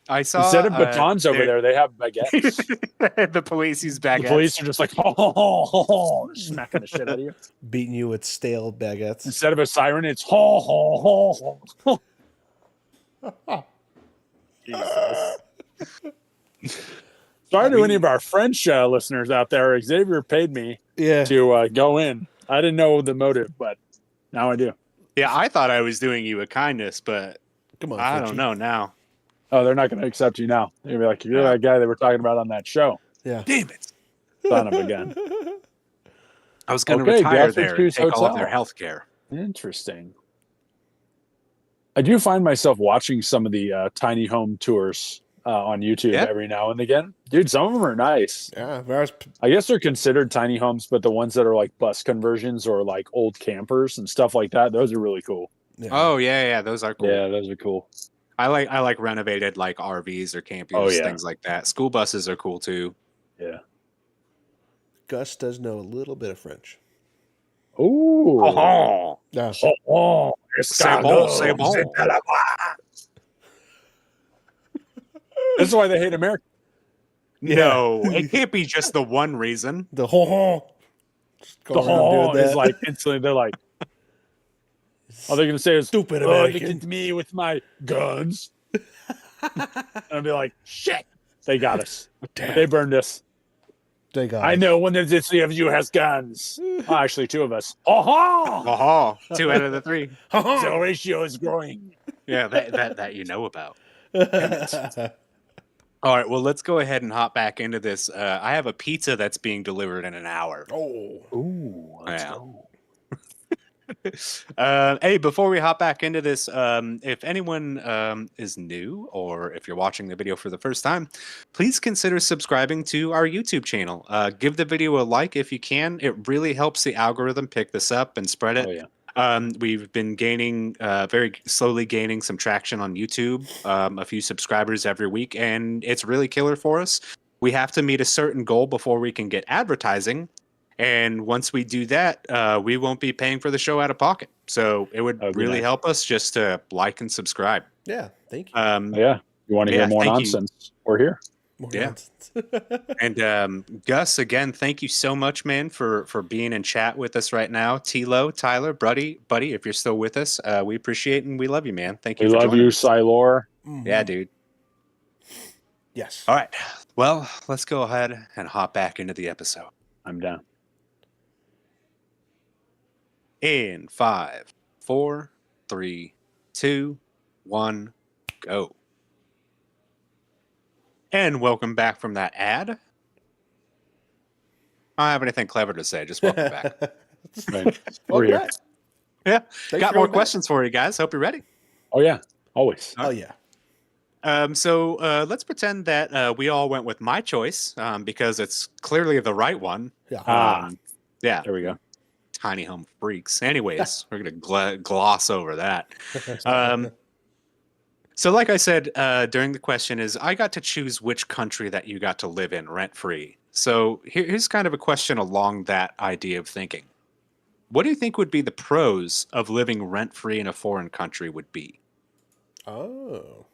I saw instead of batons over there, they have baguettes. The police use baguettes. The police are just like, ho, smacking the shit out of you. Beating you with stale baguettes. Instead of a siren, it's ho. Jesus. Sorry to any of our French listeners out there. Xavier paid me to go in. I didn't know the motive, but now I do. Yeah, I thought I was doing you a kindness, but come on, I don't know now. Oh, they're not going to accept you now. They're going to be like, you're that guy they were talking about on that show. Yeah. Damn it. Son of a gun. I was going to retire there and take all of their health care. Interesting. I do find myself watching some of the tiny home tours on YouTube every now and again. Dude, some of them are nice. Yeah. I guess they're considered tiny homes, but the ones that are like bus conversions or like old campers and stuff like that, those are really cool. Yeah. Oh, yeah. Those are cool. Yeah, those are cool. I like renovated like RVs or campers, things like that. School buses are cool too. Yeah. Gus does know a little bit of French. Ooh. Oh. Yeah. C'est bon. This is why they hate America. No, it can't be just the one reason. The ho. The ho is like instantly. They're like, all they're gonna say is stupid American. Look at me with my guns. And I'll be like, shit, they got us. Damn. They burned us. They got I know one of you has guns. Oh, actually, two of us. Oh, 2 out of the 3. The ratio is growing. Yeah, that you know about. All right, well, let's go ahead and hop back into this. I have a pizza that's being delivered in an hour. Oh, let's go. Hey, before we hop back into this, if anyone is new or if you're watching the video for the first time, please consider subscribing to our YouTube channel. Give the video a like if you can. It really helps the algorithm pick this up and spread it. Oh, yeah. We've been gaining, very slowly gaining some traction on YouTube, a few subscribers every week, and it's really killer for us. We have to meet a certain goal before we can get advertising. And once we do that, we won't be paying for the show out of pocket. So it would really help us just to like and subscribe. Yeah, thank you. Yeah, you want to hear more nonsense? We're here. More nonsense. And Gus, again, thank you so much, man, for being in chat with us right now. Tilo, Tyler, buddy, if you're still with us, we appreciate and we love you, man. Thank you. We love you, Silor. Mm-hmm. Yeah, dude. Yes. All right. Well, let's go ahead and hop back into the episode. I'm down. In 5, 4, 3, 2, 1, go. And welcome back from that ad. I don't have anything clever to say. Just welcome back. We're here. Yeah. Got more questions for you guys. Hope you're ready. Oh, yeah. Always. Oh, yeah. So let's pretend that we all went with my choice because it's clearly the right one. Yeah. Yeah. There we go. Tiny home freaks. Anyways, we're going to gloss over that. So like I said, during the question is, I got to choose which country that you got to live in rent-free. So here's kind of a question along that idea of thinking. What do you think would be the pros of living rent-free in a foreign country would be? Oh.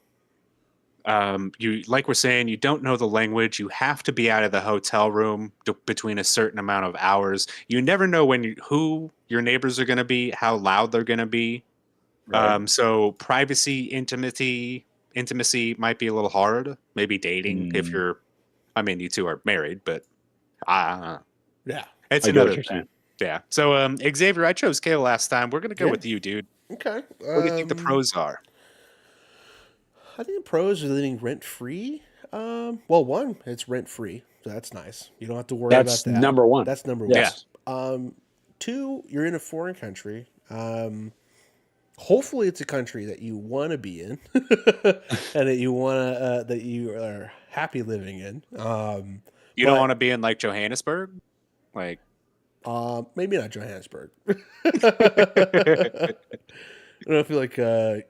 You, like we're saying, you don't know the language. You have to be out of the hotel room between a certain amount of hours. You never know who your neighbors are going to be, how loud they're going to be. Right. So privacy, intimacy might be a little hard. Maybe dating if you're. I mean, you two are married, but yeah, it's another thing. Yeah. So Xavier, I chose Cale last time. We're gonna go with you, dude. Okay. What do you think the pros are? I think the pros are living rent free. Well, one, it's rent free, so that's nice. You don't have to worry about that. That's number one. That's number one. Yes. Two, you're in a foreign country. Hopefully, it's a country that you want to be in, and that you that you are happy living in. You don't want to be in like Johannesburg, like. Maybe not Johannesburg. I don't feel like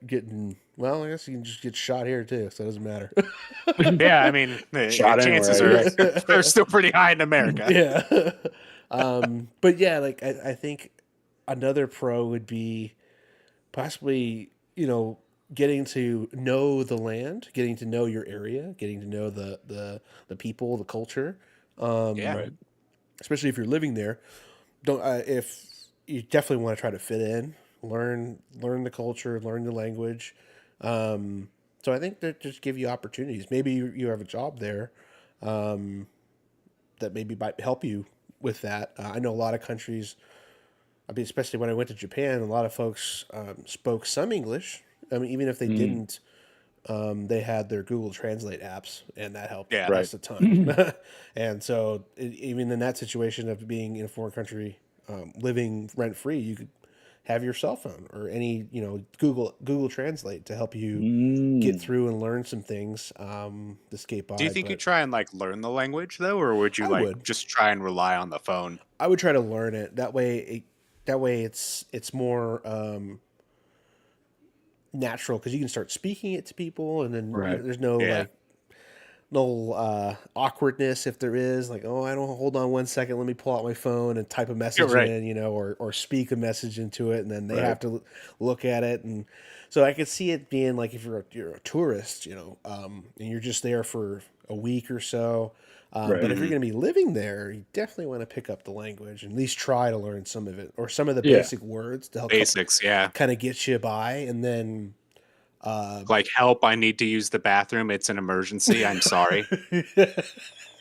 getting. Well, I guess you can just get shot here too, so it doesn't matter. Yeah, I mean, the chances are still pretty high in America. Yeah. But yeah, like I think another pro would be possibly, getting to know the land, getting to know your area, getting to know the people, the culture. Right. Especially if you're living there. Don't if you definitely want to try to fit in, learn the culture, learn the language. So I think that just give you opportunities. Maybe you have a job there, that maybe might help you with that. I know a lot of countries. I mean, especially when I went to Japan, a lot of folks spoke some English. I mean, even if they didn't, they had their Google Translate apps, and that helped us a ton. And so, even in that situation of being in a foreign country, living rent free, you could have your cell phone or any Google Translate to help you get through and learn some things to skate by. Do you think you try and like learn the language though, or would you just try and rely on the phone? I would try to learn it. That way it's more natural because you can start speaking it to people, and then there's no awkwardness if there is. Like, oh, I don't hold on 1 second. Let me pull out my phone and type a message in, or speak a message into it, and then they have to look at it. And so I could see it being like if you're a tourist, and you're just there for a week or so. But if you're going to be living there, you definitely want to pick up the language and at least try to learn some of it or some of the basic words to help kind of get you by. And then like, help, I need to use the bathroom. It's an emergency. I'm sorry.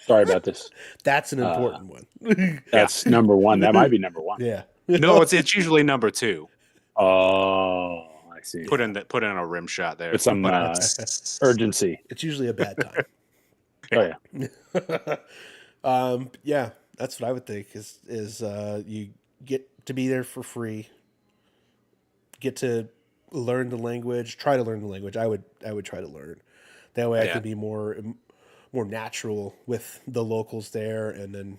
Sorry about this. That's an important one. That's number one. That might be number one. Yeah. No, it's usually number two. Oh, I see. Put in a rim shot there. With some urgency. It's usually a bad time. Oh yeah. Yeah, that's what I would think is you get to be there for free. Get to learn the language, try to learn the language. I would try to learn. That way I could be more natural with the locals there, and then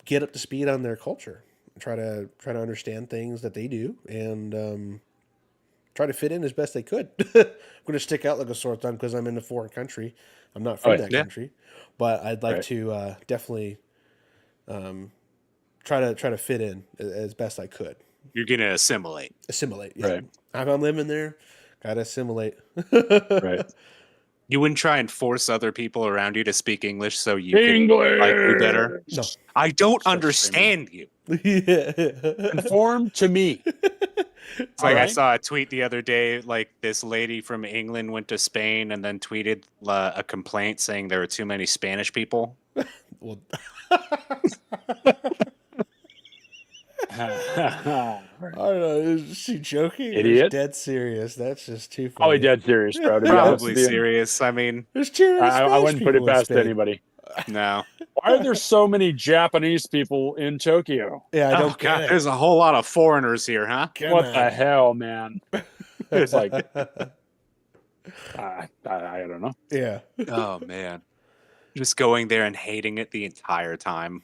get up to speed on their culture. Try to understand things that they do, and try to fit in as best they could. I'm going to stick out like a sore thumb because I'm in a foreign country. I'm not from that country, but I'd like to definitely try to fit in as best I could. You're going to assimilate. Assimilate, yeah. Right. If I'm living there, got to assimilate. Right. You wouldn't try and force other people around you to speak English so you can like do better? No. I don't understand you. Conform to me. It's like I saw a tweet the other day, like this lady from England went to Spain and then tweeted a complaint saying there were too many Spanish people. Well, I don't know. Is she joking? Idiot. Dead serious. That's just too funny. Probably dead serious, bro. Probably serious. I mean, I wouldn't put it past anybody. No. Why are there so many Japanese people in Tokyo? Yeah, I don't get it. There's a whole lot of foreigners here, huh? What the hell, man? It's like, I don't know. Yeah. Oh man, just going there and hating it the entire time.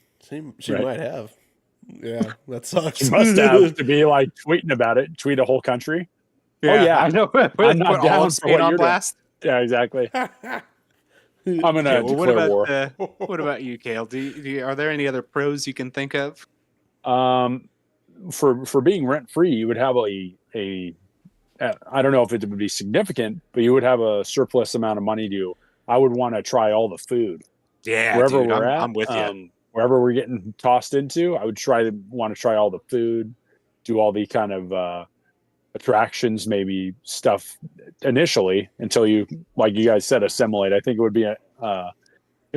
She might have. Yeah, that sucks. She must have to be like tweeting about it. Tweet a whole country. Yeah, oh yeah, I know. I'm not down for what on you're blast. Doing. Yeah, exactly. I'm gonna declare war. What about you, Cale? Are there any other pros you can think of? For being rent free, you would have a I don't know if it would be significant, but you would have a surplus amount of money to. I would want to try all the food. Yeah, wherever dude, we're at, I'm with you. Wherever we're getting tossed into, I would want to try all the food, do all the kind of attractions, maybe stuff initially until you, like you guys said, assimilate. I think it would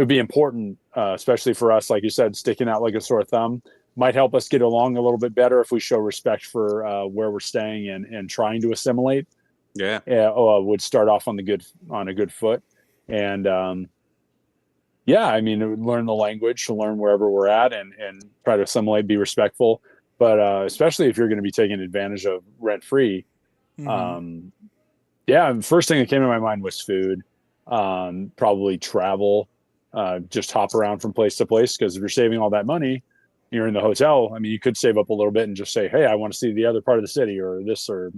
be important, especially for us, like you said, sticking out like a sore thumb might help us get along a little bit better if we show respect for where we're staying and trying to assimilate. Yeah, would start off on a good foot, and yeah, I mean, learn the language, to learn wherever we're at, and try to assimilate, be respectful. But especially if you're going to be taking advantage of rent free, yeah, the first thing that came to my mind was food. Probably travel, just hop around from place to place, because if you're saving all that money, you're in the hotel, I mean, you could save up a little bit and just say, hey, I want to see the other part of the city or this, or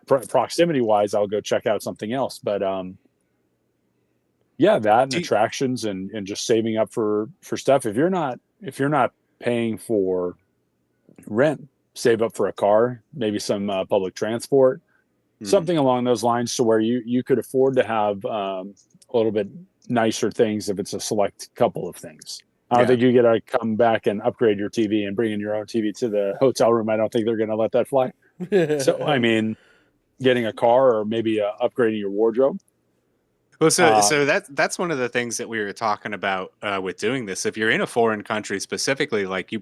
proximity wise, I'll go check out something else. But that and attractions and just saving up for stuff. If you're not paying for rent, save up for a car, maybe some public transport, something along those lines, to where you could afford to have a little bit nicer things if it's a select couple of things. I don't think you get to come back and upgrade your TV and bring in your own TV to the hotel room. I don't think they're going to let that fly. So, I mean, getting a car or maybe upgrading your wardrobe. Well, so that's one of the things that we were talking about with doing this. If you're in a foreign country specifically, like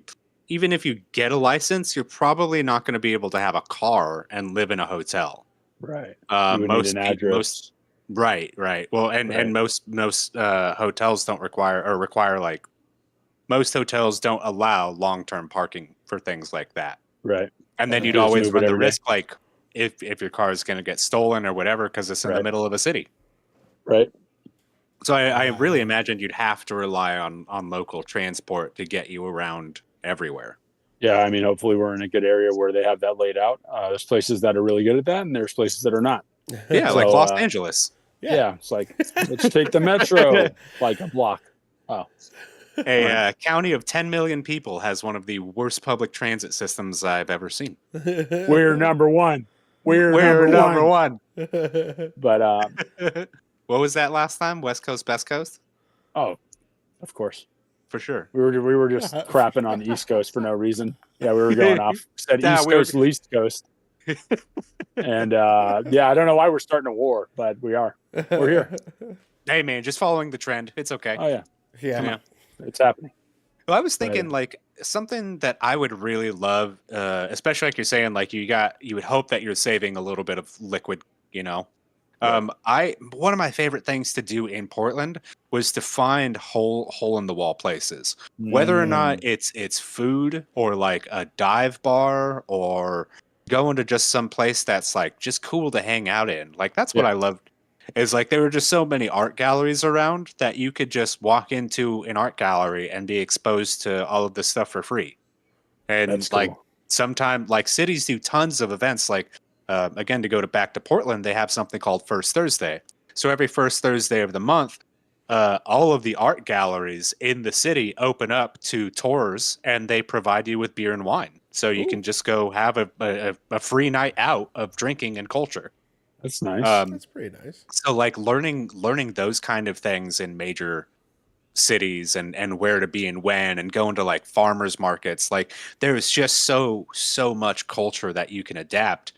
even if you get a license, you're probably not going to be able to have a car and live in a hotel. Right. Most right. Well, and most hotels don't require like, most hotels don't allow long-term parking for things like that. Right. And then you'd always run the risk, like if your car is going to get stolen or whatever, because it's in the middle of a city. Right. So I really imagined you'd have to rely on local transport to get you around everywhere. Yeah, I mean, hopefully we're in a good area where they have that laid out. There's places that are really good at that, and there's places that are not. Yeah, so, like Los Angeles. Yeah, it's like, let's take the metro like a block. Oh. A county of 10 million people has one of the worst public transit systems I've ever seen. We're number one. We're number one. But what was that last time? West Coast, Best Coast? Oh, of course. For sure. We were just crapping on the East Coast for no reason. Yeah, we were going off. Said East Coast, least coast. And I don't know why we're starting a war, but we are. We're here. Hey man, just following the trend. It's okay. Oh yeah. Yeah. It's happening. Well, I was thinking like something that I would really love, especially like you're saying, like you would hope that you're saving a little bit of liquid, you know. One of my favorite things to do in Portland was to find hole in the wall places, whether or not it's food or like a dive bar or going to just some place that's like just cool to hang out in. Like that's what I loved. Is like there were just so many art galleries around that you could just walk into an art gallery and be exposed to all of this stuff for free. And that's like sometimes like cities do tons of events. Like again, to go back to Portland, they have something called First Thursday. So every first Thursday of the month, all of the art galleries in the city open up to tours, and they provide you with beer and wine. So you can just go have a free night out of drinking and culture. That's nice. That's pretty nice. So like learning those kind of things in major cities and where to be and when, and going to like farmers markets, like there's just so much culture that you can adapt,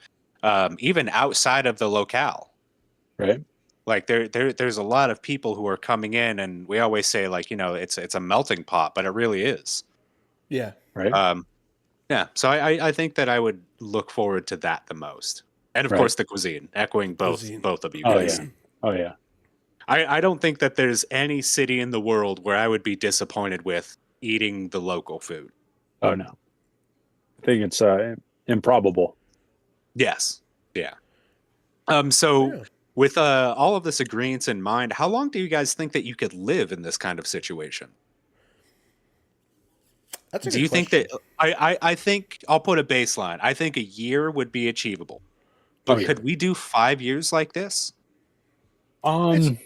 even outside of the locale. Right. Like there's a lot of people who are coming in, and we always say like, you know, it's a melting pot, but it really is. Yeah. Right. Yeah. So I think that I would look forward to that the most. And of course the cuisine, echoing both of you guys. Oh yeah. I don't think that there's any city in the world where I would be disappointed with eating the local food. Oh no. I think it's improbable. Yes. Yeah. With all of this agreements in mind, how long do you guys think that you could live in this kind of situation? That's a do you question. think that I think I'll put a baseline. I think a year would be achievable. But could we do 5 years like this? I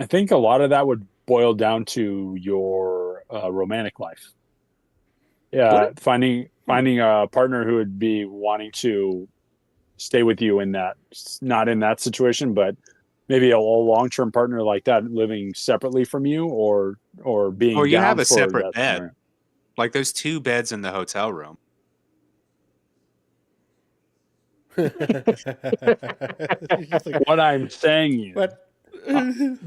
think a lot of that would boil down to your romantic life. Yeah, finding a partner who would be wanting to stay with you in that, not in that situation, but maybe a long-term partner like that, living separately from you, or being. Or you down have a for separate that bed. scenario. Like there's 2 beds in the hotel room. What I'm saying is,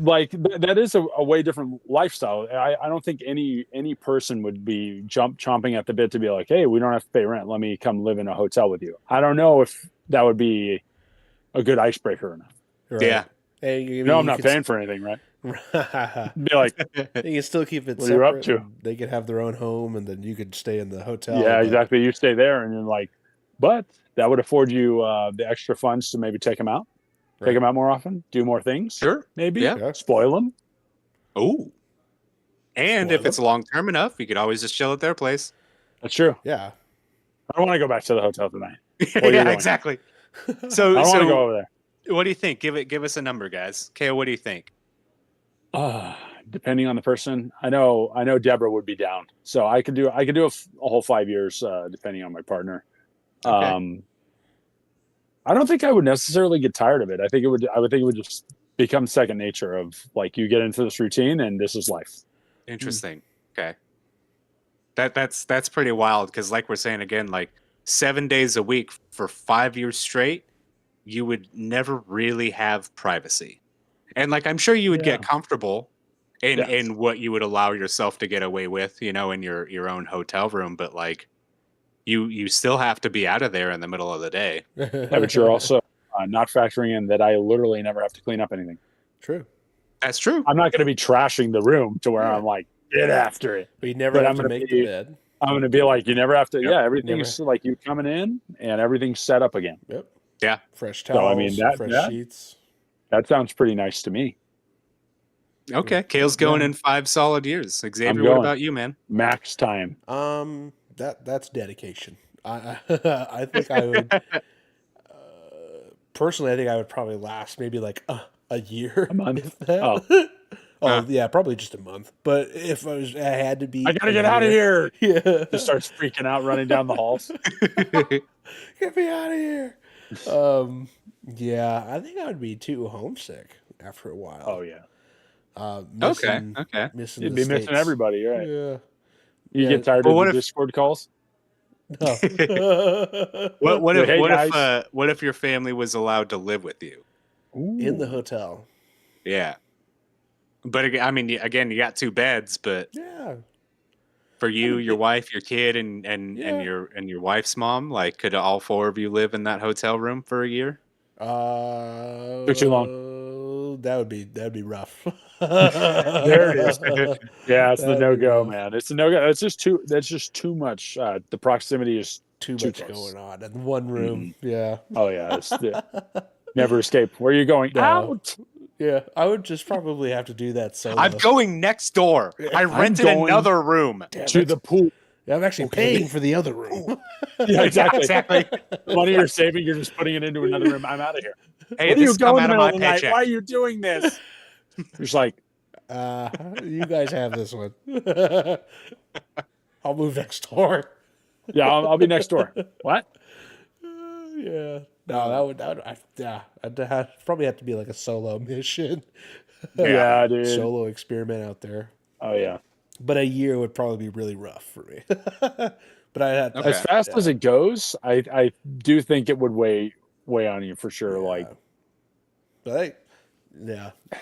like that is a way different lifestyle. I don't think any person would be chomping at the bit to be like, hey, we don't have to pay rent, let me come live in a hotel with you. I don't know if that would be a good icebreaker or not. Right. Yeah. Hey, I'm not paying for anything, right? Be like, you can still keep it what separate. are you up to? They could have their own home, and then you could stay in the hotel. Yeah, exactly. You stay there, and you're like, but that would afford you the extra funds to maybe take them out. Right. Take them out more often, do more things. Sure. Maybe. Yeah. Spoil them. Oh. And if it's long term enough, you could always just chill at their place. That's true. Yeah. I don't want to go back to the hotel tonight. Yeah, exactly. So I don't want to go over there. What do you think? Give us a number, guys. Cale, what do you think? Depending on the person, I know Deborah would be down, so I could do a whole 5 years, depending on my partner. Okay. I don't think I would necessarily get tired of it. I would think it would just become second nature of like you get into this routine and this is life. Interesting. Okay. That's pretty wild because like we're saying again, like 7 days a week for 5 years straight, you would never really have privacy. And like I'm sure you would get comfortable in what you would allow yourself to get away with, in your own hotel room, but like you still have to be out of there in the middle of the day. Yeah, but you're also not factoring in that I literally never have to clean up anything. True. That's true. I'm not going to be trashing the room to where I'm like, get after it. But you never have to make the bed. I'm going to be like, you never have to. Yep. Yeah, everything's like you coming in and everything's set up again. Yep. Yeah. Fresh towels, fresh sheets. That sounds pretty nice to me. Okay. Cale's going in 5 solid years. Xavier, what about you, man? Max time. That's dedication. I think I would personally. I think I would probably last maybe like a year, a month. Yeah, probably just a month. But if I had to be, I gotta get out of here. Yeah, just starts freaking out, running down the halls. Get me out of here. Yeah, I think I would be too homesick after a while. Oh yeah. Okay. You'd be missing everybody, right? Yeah. You get tired of the Discord calls? No. What if your family was allowed to live with you? Ooh. In the hotel? Yeah. But I mean, again, you got 2 beds, but yeah. For you, your wife, your kid, and your wife's mom, like, could all 4 of you live in that hotel room for a year? Took too long. That'd be rough. There it is. Yeah, it's the no-go, man. It's a no-go. That's just too much. The proximity is too much going on in one room. Mm-hmm. Yeah. Oh yeah. Never escape. Where are you going? No. Out. Yeah, I would just probably have to do that solo. I'm going next door. I rented another room to the pool. Yeah, I'm actually paying for the other room. Yeah, exactly. Money you're saving, you're just putting it into another room. I'm out of here. Hey, what are you going out of my paycheck? Why are you doing this? You're just like, you guys have this one. I'll move next door. Yeah, I'll be next door. What? Yeah. No, I'd probably have to be like a solo mission. Yeah, dude. Solo experiment out there. Oh yeah. But a year would probably be really rough for me. But as fast as it goes, I do think it would weigh on you for sure. Yeah. Like, but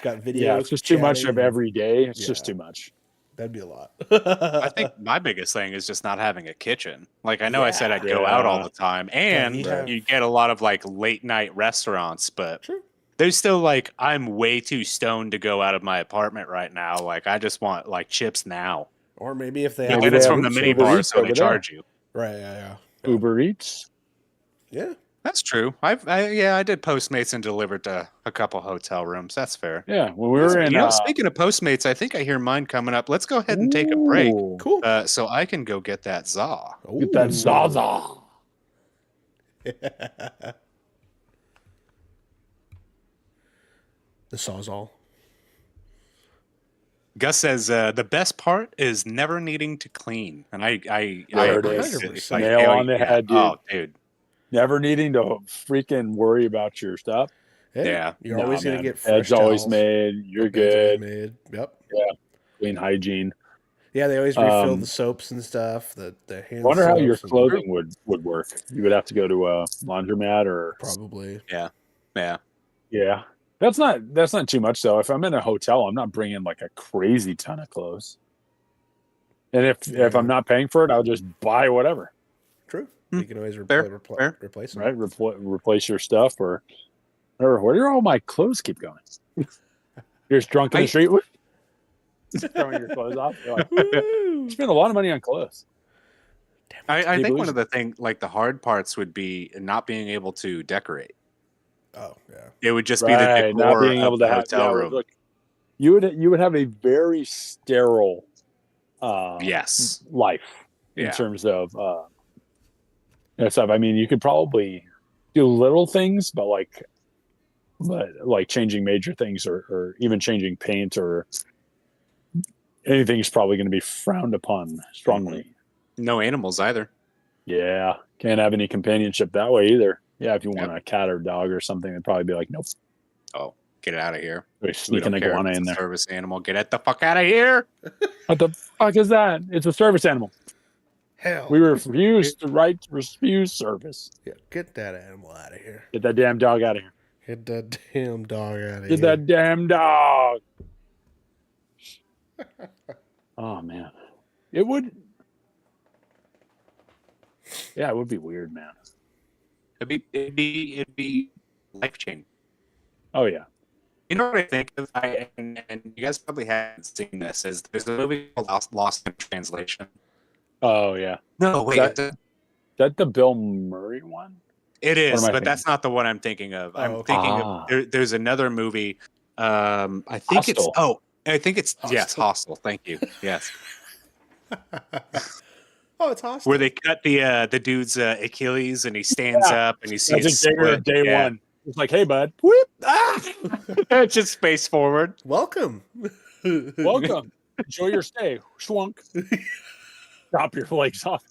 got videos. Yeah, it's just too much of every day. It's just too much. That'd be a lot. I think my biggest thing is just not having a kitchen. Like, I know I said I'd go out all the time, and you get a lot of like late night restaurants, but there's still like, I'm way too stoned to go out of my apartment right now. Like, I just want like chips now. Or maybe if they have it's from the mini bar, so they charge you. Right, yeah. Uber Eats. Yeah. That's true. I did Postmates and delivered to a couple hotel rooms. That's fair. Yeah, when we were in. Speaking of Postmates, I think I hear mine coming up. Let's go ahead and take a break. Cool. So I can go get that za. Get that Zaza. The Sawzall. Gus says the best part is never needing to clean, and I agree. Nail on the head, dude. Oh, dude. Never needing to freaking worry about your stuff. Yeah. You're always going to get fresh Ed's always made. You're good. Made. Yep. Yeah. Clean hygiene. Yeah, they always refill the soaps and stuff. The hand I wonder how your clothing would work. You would have to go to a laundromat or probably. Yeah. That's not too much though. If I'm in a hotel, I'm not bringing like a crazy ton of clothes. And if I'm not paying for it, I'll just buy whatever. True. You can always replace them. Right? Replace your stuff or where do all my clothes keep going? You're just drunk in the street with throwing your clothes off. You're like, you spend a lot of money on clothes. I think one of the things, like the hard parts, would be not being able to decorate. Oh yeah, it would just be the decor not being able to have hotel room. Look, you would have a very sterile life in terms of stuff. I mean, you could probably do little things, but like changing major things or even changing paint or anything is probably going to be frowned upon strongly. No animals either. Yeah, can't have any companionship that way either. Yeah, if you want a cat or dog or something, they'd probably be like, nope. Oh, get it out of here. They're sneaking an iguana in there. Service animal. Get the fuck out of here. What the fuck is that? It's a service animal. Hell. We refuse service. Yeah, get that animal out of here. Get that damn dog out of here. Get that damn dog out of here. Get that damn dog. Oh, man. It would... Yeah, it would be weird, man. It'd be life-changing. Oh, yeah. You know what I think of? And you guys probably haven't seen this. There's a movie called Lost in Translation. Oh, yeah. No, wait. Is that the Bill Murray one? It is, but that's not the one I'm thinking of. I'm thinking of... There's another movie. I think Hostel. Yes, Hostel. Thank you. Yes. Oh, it's Hostel. Where they cut the dude's Achilles and he stands up and he sees Xavier day one. It's like, hey, bud. Whoop. It's just space forward. Welcome. Enjoy your stay. Schwunk. Drop your legs off.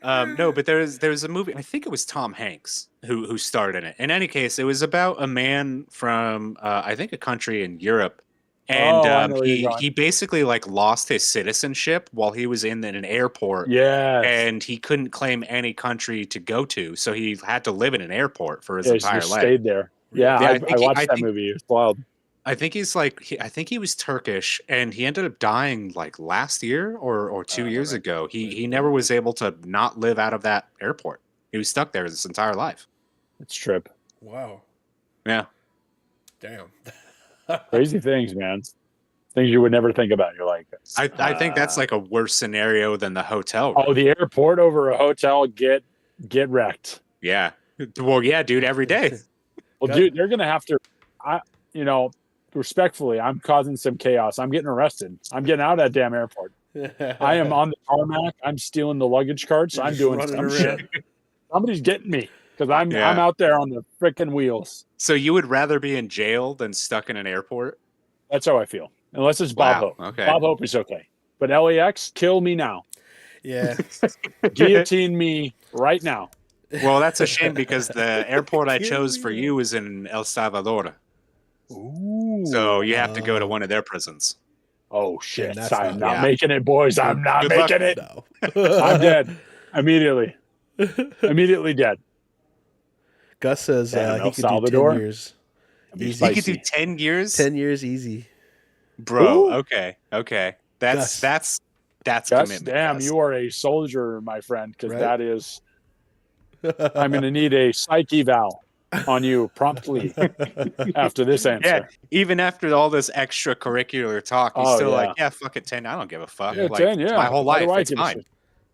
No, but there's a movie. I think it was Tom Hanks who starred in it. In any case, it was about a man from I think a country in Europe, and he basically like lost his citizenship while he was in an airport. Yeah, and he couldn't claim any country to go to, so he had to live in an airport for his entire life. Stayed there. Yeah, I watched that movie. It's wild. I think I think he was Turkish, and he ended up dying like last year or 2 years ago. He never was able to not live out of that airport. He was stuck there his entire life. It's a trip. Wow. Yeah. Damn. Crazy things, man. Things you would never think about. You're like, I think that's like a worse scenario than the hotel room. Oh, the airport over a hotel, get wrecked. Yeah. Well, yeah, dude, every day. Well, dude, they're gonna have to. Respectfully, I'm causing some chaos. I'm getting arrested. I'm getting out of that damn airport. I am on the tarmac. I'm stealing the luggage carts. I'm doing some shit. Somebody's getting me because I'm out there on the freaking wheels. So you would rather be in jail than stuck in an airport? That's how I feel. Unless it's Bob Hope. Okay. Bob Hope is okay. But LAX, kill me now. Yeah. Guillotine me right now. Well, that's a shame because the airport I chose for you is in El Salvador. Ooh. So you have to go to one of their prisons. Oh, shit. I'm not making it, boys. I'm not making it. No. I'm dead. Immediately dead. Gus says he could do 10 years. He could do 10 years? 10 years easy. Bro, okay. That's Gus, commitment. Damn, Gus. You are a soldier, my friend, because that is... I'm going to need a psych eval on you promptly after this answer. Yeah, even after all this extracurricular talk, he's still like, yeah, fuck it, 10. I don't give a fuck. Yeah, like, 10, yeah. My whole life, it's fine.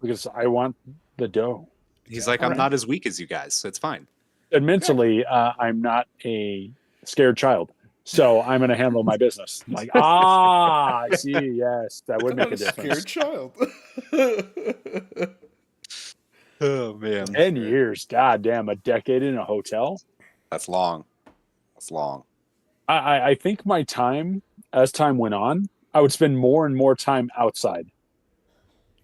Because I want the dough. He's like, I'm not as weak as you guys, so it's fine. And mentally, I'm not a scared child. So I'm going to handle my business. Like, I see. Yes, that would make a difference. Scared child. Oh, man. 10 years. God damn, a decade in a hotel? That's long. I think my time, as time went on, I would spend more and more time outside.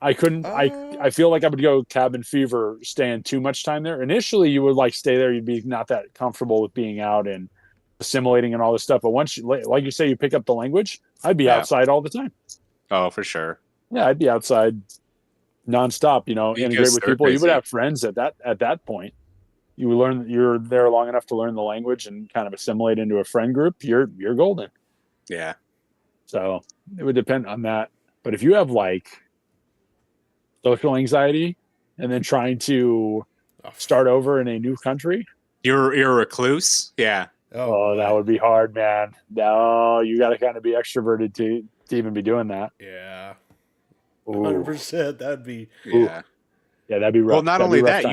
I couldn't, I feel like I would go cabin fever staying too much time there. Initially, you would like stay there. You'd be not that comfortable with being out and assimilating and all this stuff. But once, like you say, you pick up the language, I'd be outside all the time. Oh, for sure. Yeah, I'd be outside nonstop, integrate with people. You would have friends at that point. You would learn, you're there long enough to learn the language and kind of assimilate into a friend group. You're golden. Yeah. So it would depend on that. But if you have like social anxiety and then trying to start over in a new country, you're a recluse. Yeah. Oh, that would be hard, man. No, you got to kind of be extroverted to even be doing that. Yeah. 100%. 100%. That'd be. Yeah. Yeah, that'd be rough. Well, not only that,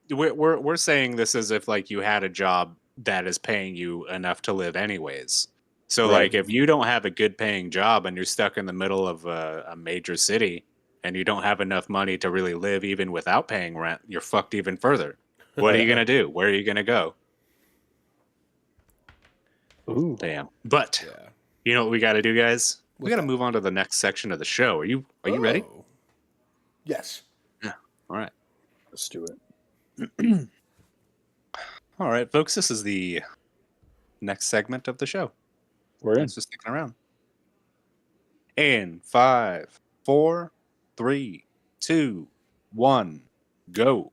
we're saying this as if like you had a job that is paying you enough to live anyways. So, like, if you don't have a good paying job and you're stuck in the middle of a major city and you don't have enough money to really live even without paying rent, you're fucked even further. What are you going to do? Where are you going to go? Ooh. Damn. But you know what we got to do, guys? We got to move on to the next section of the show. Are you ready? Yes. Yeah. All right. Let's do it. All right, folks. This is the next segment of the show. We're in. Thanks for sticking around. In 5, 4, 3, 2, 1, go.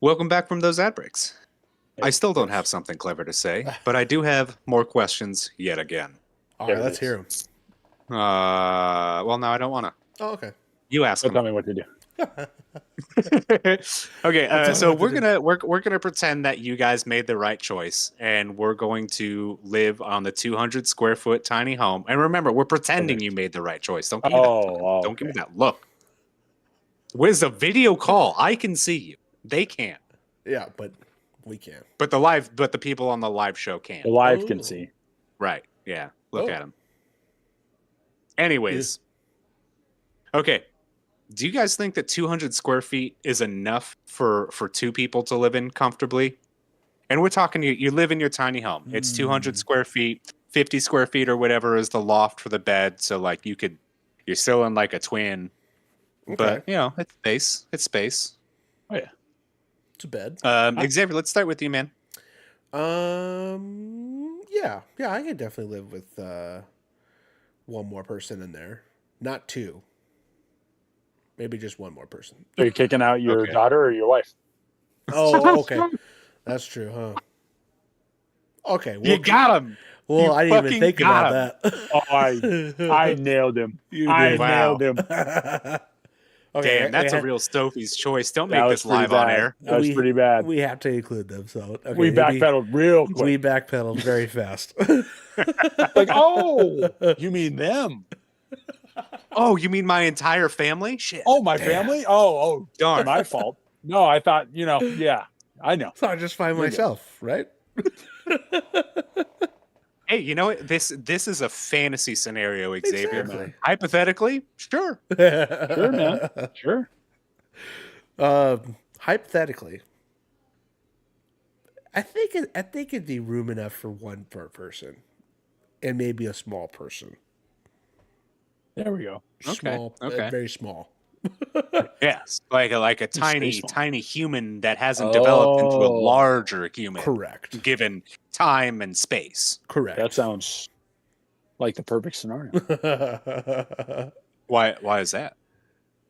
Welcome back from those ad breaks. I still don't have something clever to say, but I do have more questions yet again. All right, let's hear them. Well, no, I don't want to. Oh, okay. You ask them. Tell me what to do. Okay, so we're gonna pretend that you guys made the right choice, and we're going to live on the 200 square foot tiny home. And remember, we're pretending you made the right choice. Don't give me that. Don't give me that look. Where's a video call? I can see you. They can't. Yeah, but we can. But the people on the live show can't. The live can see. Right. Yeah. Look at them. Anyways. Okay. Do you guys think that 200 square feet is enough for two people to live in comfortably? And we're talking, you live in your tiny home. It's 200 square feet, 50 square feet or whatever is the loft for the bed. So like you're still in like a twin, but you know, it's space. It's space. Oh yeah. It's a bed. Xavier, let's start with you, man. Yeah, I could definitely live with one more person in there, not two. Maybe just one more person. Are you kicking out your daughter or your wife? Oh, okay. That's true, huh? Okay. Well, you got him. Well, I didn't even think about that. Oh, I nailed him. Nailed him. Okay, damn, that's a real Stofie's choice. Don't make this live on air. That was pretty bad. We have to include them. So we backpedaled real quick. We backpedaled very fast. Like, oh, you mean them? Oh, you mean my entire family? Shit. Oh, my family? Oh, darn. My fault. No, I thought, yeah, I know. So I just find myself, right? Hey, you know what? This is a fantasy scenario, Xavier. Exactly. Hypothetically, sure. Sure, man. Sure. Hypothetically, I think it'd be room enough for one per person, and maybe a small person. There we go. Small, very small. Yes, like a tiny human that hasn't developed into a larger human. Correct. Given time and space. Correct. That sounds like the perfect scenario. Why is that?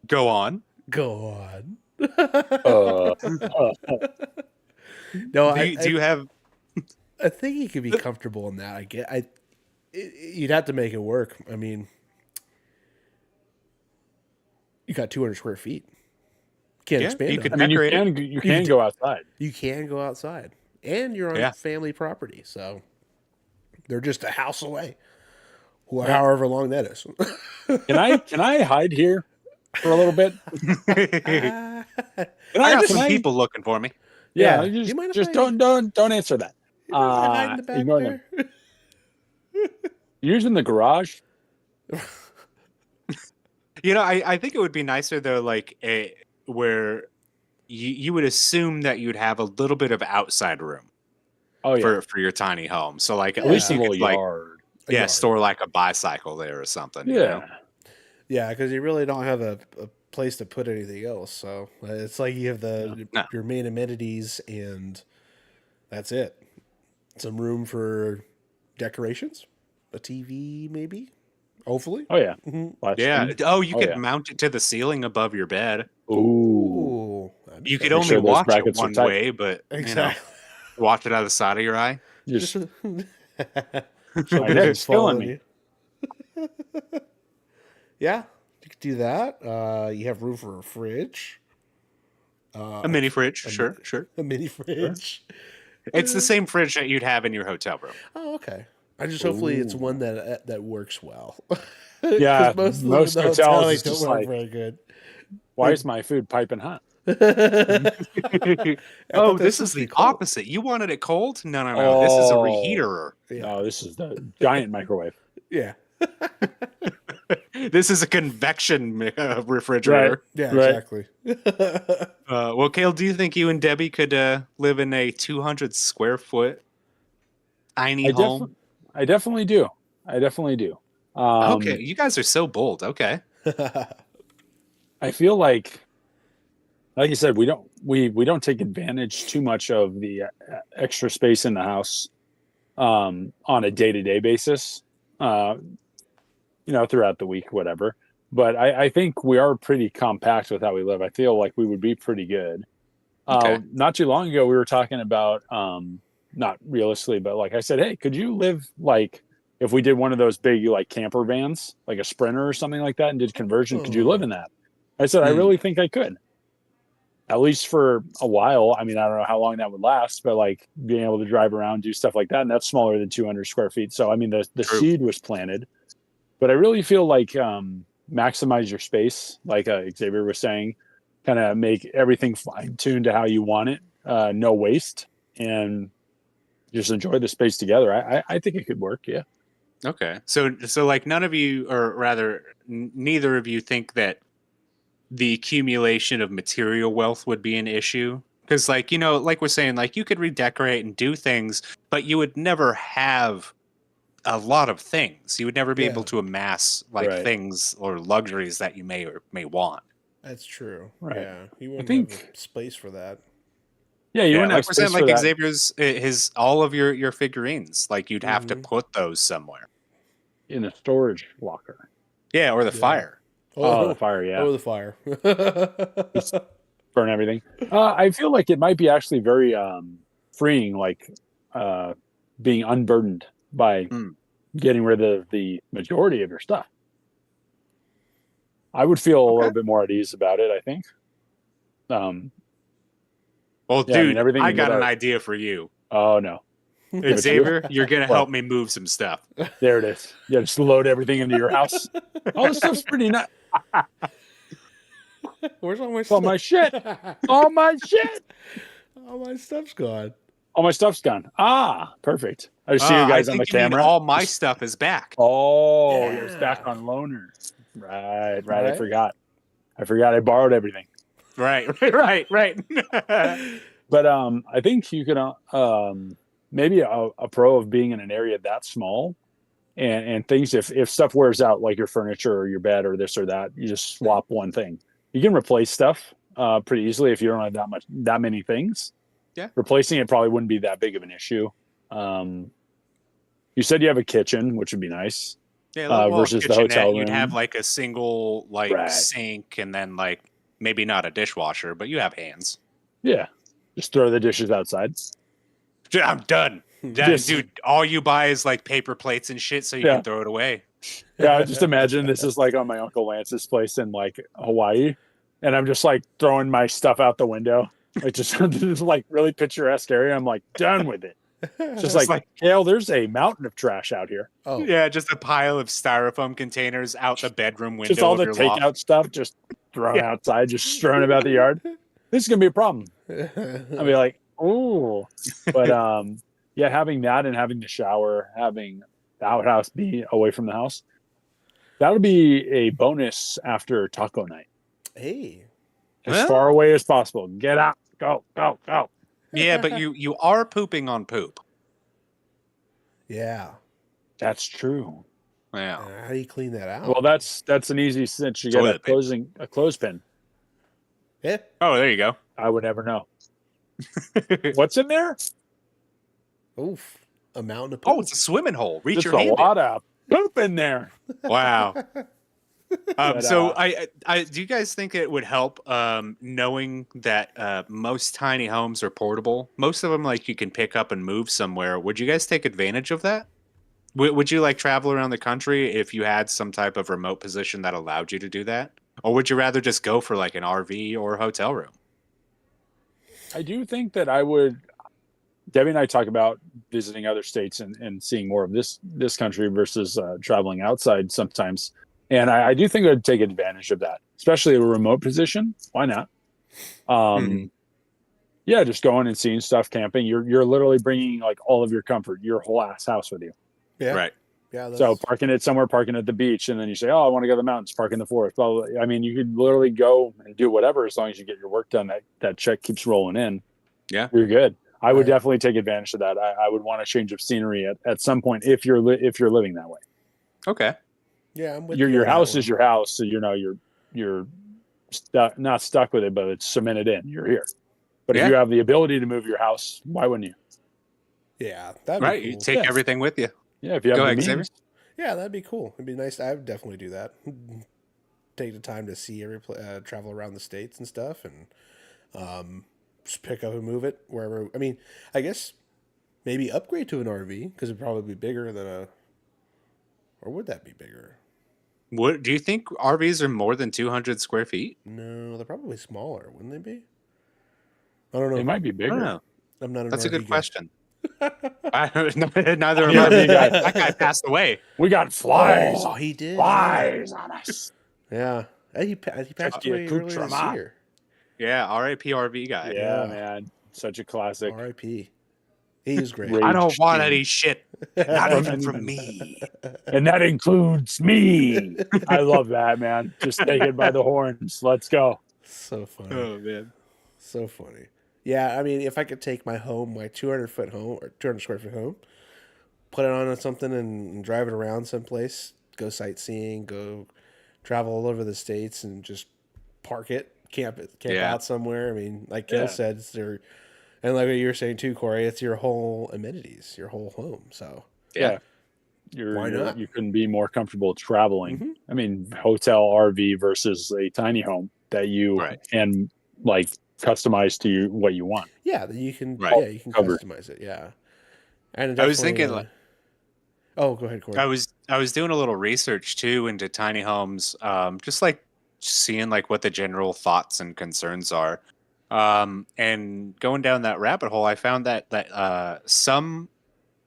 Go on. No, do you have? I think he could be comfortable in that. You'd have to make it work. I mean, you got 200 square feet. Can't expand. You can go outside. You can go outside, and you're on family property, so they're just a house away. However long that is. Can I hide here for a little bit? I got some people looking for me. Yeah, just don't answer that. Hide in the back there. Using the garage. I think it would be nicer though, like where you would assume that you'd have a little bit of outside room. Oh yeah, for your tiny home. So like at least a little yard. Store like a bicycle there or something. Yeah, yeah, because you really don't have a place to put anything else. So it's like you have your main amenities, and that's it. Some room for decorations, a TV maybe. Hopefully. Oh yeah. Mm-hmm. Yeah. Oh, you could mount it to the ceiling above your bed. Ooh. You could only watch it one way, but watch it out of the side of your eye. Just my head's killing me. Yeah, you could do that. You have room for a fridge. A mini fridge, sure. A mini fridge. It's the same fridge that you'd have in your hotel room. Oh, okay. Hopefully it's one that works well. Yeah, most hotels don't work very good. Why is my food piping hot? Oh, this is the opposite. You wanted it cold? No. This is a reheater. Yeah. No, this is the giant microwave. Yeah. This is a convection refrigerator. Right. Yeah, exactly. Well, Cale, do you think you and Debbie could live in a 200 square foot tiny home? I definitely do. Okay, you guys are so bold. Okay. I feel like you said, we don't take advantage too much of the extra space in the house on a day-to-day basis, throughout the week, whatever. But I think we are pretty compact with how we live. I feel like we would be pretty good. Okay. Not too long ago, we were talking about, not realistically, but like I said, hey, could you live like, if we did one of those big like camper vans, like a Sprinter or something like that, and did conversion, could you live in that? I said, I really think I could. At least for a while. I mean, I don't know how long that would last, but like being able to drive around, do stuff like that. And that's smaller than 200 square feet. So, I mean, the seed was planted, but I really feel like maximize your space. Like Xavier was saying, kind of make everything fine tuned to how you want it. No waste, and just enjoy the space together. I think it could work. Yeah. Okay. So like none of you, or rather neither of you, think that the accumulation of material wealth would be an issue? Because like, like we're saying, like you could redecorate and do things, but you would never have a lot of things. You would never be able to amass like things or luxuries that you may or may want. That's true. Right. Yeah. You wouldn't have space for that. Yeah, you wouldn't like have we're saying, space for like that. Xavier's all of your figurines, like you'd have to put those somewhere. In a storage locker. Yeah, or the fire. Oh, the fire, yeah. Oh, the fire. Just burn everything. I feel like it might be actually very freeing, like being unburdened by getting rid of the majority of your stuff. I would feel a little bit more at ease about it, I think. Well, dude, I got an idea for you. Oh, no. Xavier, you're going to help me move some stuff. There it is. Yeah, just load everything into your house. All this stuff's pretty nice. Where's all my stuff? All my shit. All my shit. All my stuff's gone. All my stuff's gone. Ah, perfect. I see you guys on the camera. All my stuff is back. Oh, it's back on loaner. Right. I forgot. I borrowed everything. Right. But I think you can maybe a pro of being in an area that small, and things, if stuff wears out, like your furniture or your bed or this or that, you just swap one thing. You can replace stuff pretty easily if you don't have that many things. Yeah, replacing it probably wouldn't be that big of an issue. You said you have a kitchen, which would be nice. Yeah, versus the hotel room. You'd have like a single sink, and then like maybe not a dishwasher, but you have hands. Yeah, just throw the dishes outside. I'm done. Dude, all you buy is like paper plates and shit, so you can throw it away. Yeah, I just imagine this is like on my Uncle Lance's place in like Hawaii, and I'm just like throwing my stuff out the window. Like just like really picturesque area. I'm like done with it. Just like Cale, there's a mountain of trash out here. Oh yeah, just a pile of styrofoam containers out the bedroom window. Just all the takeout stuff, just thrown outside, just strewn about the yard. This is gonna be a problem. I'll be like, oh, but having that and having the shower, having the outhouse be away from the house, that would be a bonus after taco night. Hey, as far away as possible. Get out, go. Yeah, but you are pooping on poop. Yeah, that's true. Yeah, how do you clean that out? Well, that's an easy cinch. You get a clothespin. Yeah. Oh, there you go. I would never know. What's in there? Oof, a mountain of poop. Oh, it's a swimming hole. Reach your hand. There's a lot of poop in there. Wow. So I do you guys think it would help knowing that most tiny homes are portable? Most of them like you can pick up and move somewhere. Would you guys take advantage of that? Would you like travel around the country if you had some type of remote position that allowed you to do that? Or would you rather just go for like an RV or a hotel room? I do think that I would. Debbie and I talk about visiting other states and seeing more of this country versus traveling outside sometimes. And I do think I'd take advantage of that, especially a remote position. Why not? Yeah, just going and seeing stuff, camping. You're literally bringing like all of your comfort, your whole ass house with you. Yeah. Right. Yeah. So parking it somewhere, parking at the beach, and then you say, "Oh, I want to go to the mountains." Park in the forest. Blah, blah, blah. I mean, you could literally go and do whatever as long as you get your work done. That check keeps rolling in. Yeah, you're good. I would definitely take advantage of that. I would want a change of scenery at some point if you're living that way. Okay. Yeah, I'm with your house is your house, so you're not stuck with it, but it's cemented in. You're here. But if you have the ability to move your house, why wouldn't you? Yeah, that'd be cool. You take everything with you. Yeah, if you have Go the ahead, means. Xavier. Yeah, that'd be cool. It'd be nice. I would definitely do that. Take the time to see travel around the states and stuff, and just pick up and move it wherever. I mean, I guess maybe upgrade to an RV because it'd probably be bigger than a. Or would that be bigger? What do you think? RVs are more than 200 square feet? No, they're probably smaller, wouldn't they be? I don't know. They might be bigger. I don't know. I'm not an That's RV a good guy. question. Neither am I. That guy passed away. We got flies. Oh, he did. Flies on us. Yeah, he passed away earlier this year. Yeah, R.I.P. RV guy. Yeah, man, such a classic. R.I.P. He was great. I don't want any shit, not even from me, and that includes me. I love that, man. Just take it by the horns. Let's go. So funny. Oh man, so funny. Yeah, I mean, if I could take my home, my 200-foot home or 200 square foot home, put it on something and drive it around someplace, go sightseeing, go travel all over the states, and just park it, camp out somewhere. I mean, like Cale said, it's their, and like what you were saying too, Corey, it's your whole amenities, your whole home. So why not? You couldn't be more comfortable traveling. Mm-hmm. I mean, hotel RV versus a tiny home that you can like customize to what you want. Yeah, you can. Right. Yeah, you can customize it. Yeah, and I was thinking oh, go ahead, Corey. I was doing a little research too into tiny homes, just like seeing like what the general thoughts and concerns are, and going down that rabbit hole. I found that some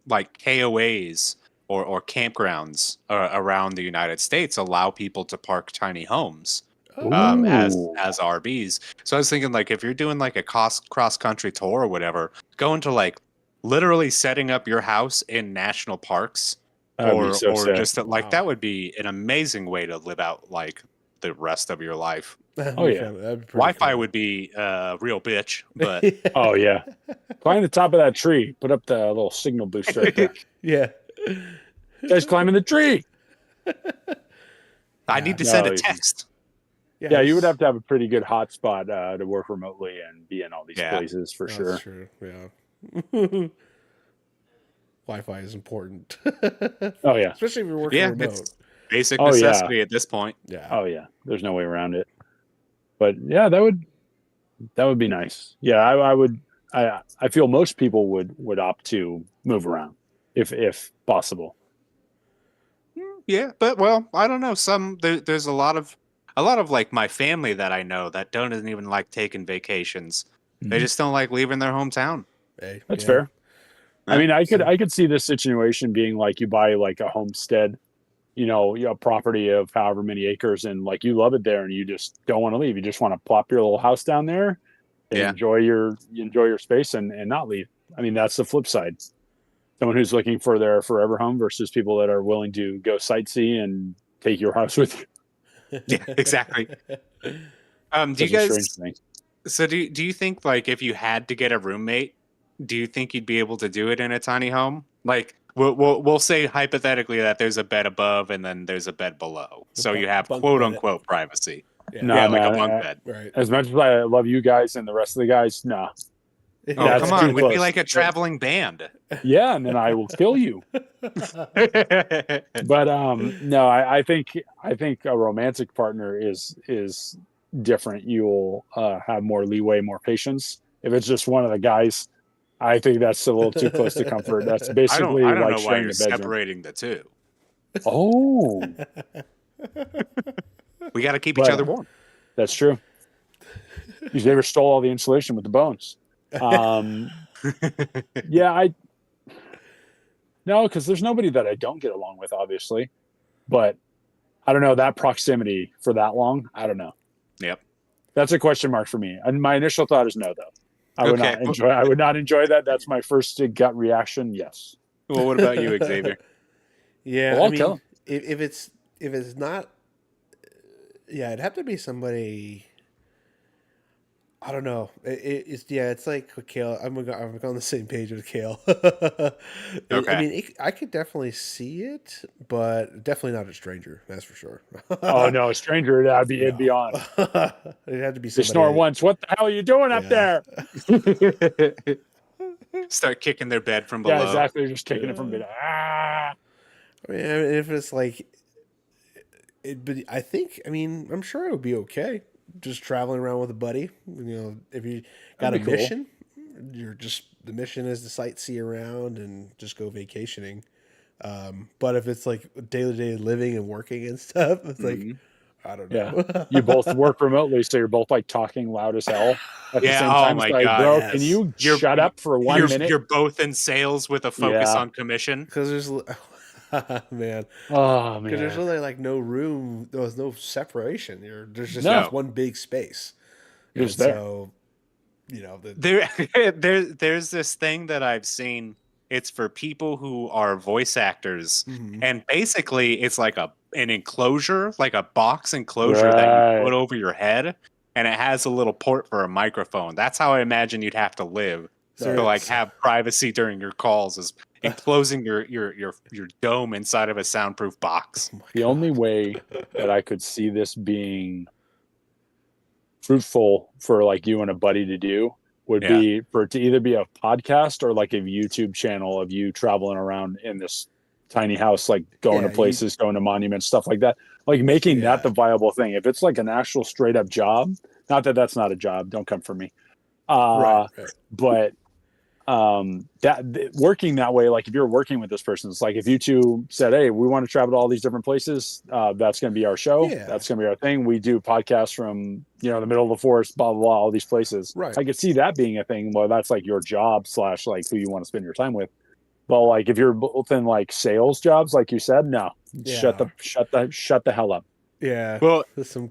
like KOAs or campgrounds around the United States allow people to park tiny homes. As RVs. So I was thinking, like, if you're doing like a cross country tour or whatever, going to like literally setting up your house in national parks or just like that would be an amazing way to live out like the rest of your life. Oh yeah, Wi-Fi would be a real bitch, but oh yeah, climb the top of that tree, put up the little signal booster right there. Yeah, guys, climbing the tree. I need to send a text. Yes. Yeah, you would have to have a pretty good hotspot to work remotely and be in all these places for sure. That's true. Yeah. Wi-Fi is important. Oh yeah, especially if you're working remote. It's basic necessity at this point. Yeah. Oh yeah, there's no way around it. But yeah, that would be nice. Yeah, I would. I feel most people would opt to move around if possible. Yeah, but well, I don't know. There's a lot of like my family that I know that don't even like taking vacations. Mm-hmm. They just don't like leaving their hometown. Hey, that's fair. I mean, I could see this situation being like you buy like a homestead, you know, a property of however many acres, and like you love it there, and you just don't want to leave. You just want to plop your little house down there, and enjoy your space and not leave. I mean, that's the flip side. Someone who's looking for their forever home versus people that are willing to go sightsee and take your house with you. Yeah, exactly. Do you guys? So do you think like if you had to get a roommate, do you think you'd be able to do it in a tiny home? Like we'll say hypothetically that there's a bed above and then there's a bed below, so you have quote unquote privacy. Yeah, like a bunk bed. Right. As much as I love you guys and the rest of the guys, no. Oh, come on, we'd be like a traveling band. Yeah, and then I will kill you. But no, I think a romantic partner is different. You'll have more leeway, more patience. If it's just one of the guys, I think that's a little too close to comfort. That's basically I don't like know why you're separating the two. Oh, we got to keep each other warm. That's true. You never stole all the insulation with the bones. Yeah, no, because there's nobody that I don't get along with, obviously, but I don't know that proximity for that long. I don't know. Yep. That's a question mark for me. And my initial thought is no, though. I would not enjoy that. That's my first gut reaction. Yes. Well, what about you, Xavier? Yeah, well, I mean, if it's not, yeah, it'd have to be somebody. I don't know. It's like with Cale. I'm on the same page with Cale. Okay. I mean, I could definitely see it, but definitely not a stranger. That's for sure. Oh no, a stranger. It'd be on. It'd have to be somebody. They snore once. What the hell are you doing up there? Start kicking their bed from below. Yeah, exactly. Just kicking it from below. Ah. I mean, if it's like, but I think. I mean, I'm sure it would be okay. Just traveling around with a buddy, if you got a mission, the mission is to sightsee around and just go vacationing. But if it's like day-to-day living and working and stuff, it's like, I don't know. Yeah. You both work remotely, so you're both like talking loud as hell at the same time. Oh my God. Bro, can you shut up for 1 minute? You're both in sales with a focus on commission. Because there's man. Oh man. Because there's really like no room. There was no separation. There's just one big space. Just there. So, there's this thing that I've seen. It's for people who are voice actors, and basically it's like an enclosure, like a box enclosure that you put over your head, and it has a little port for a microphone. That's how I imagine you'd have to live. To like have privacy during your calls is enclosing your dome inside of a soundproof box. The only way that I could see this being fruitful for like you and a buddy to do would be for it to either be a podcast or like a YouTube channel of you traveling around in this tiny house, like going to places, going to monuments, stuff like that, like making that the viable thing. If it's like an actual straight up job, not that that's not a job, don't come for me. But working that way, like if you're working with this person, it's like if you two said, hey, we want to travel to all these different places, that's going to be our show. That's going to be our thing. We do podcasts from the middle of the forest, blah blah blah, all these places. I could see that being a thing. Well, that's like your job / like who you want to spend your time with. But like if you're both in like sales jobs, like you said, no, shut the hell up. Yeah. Well,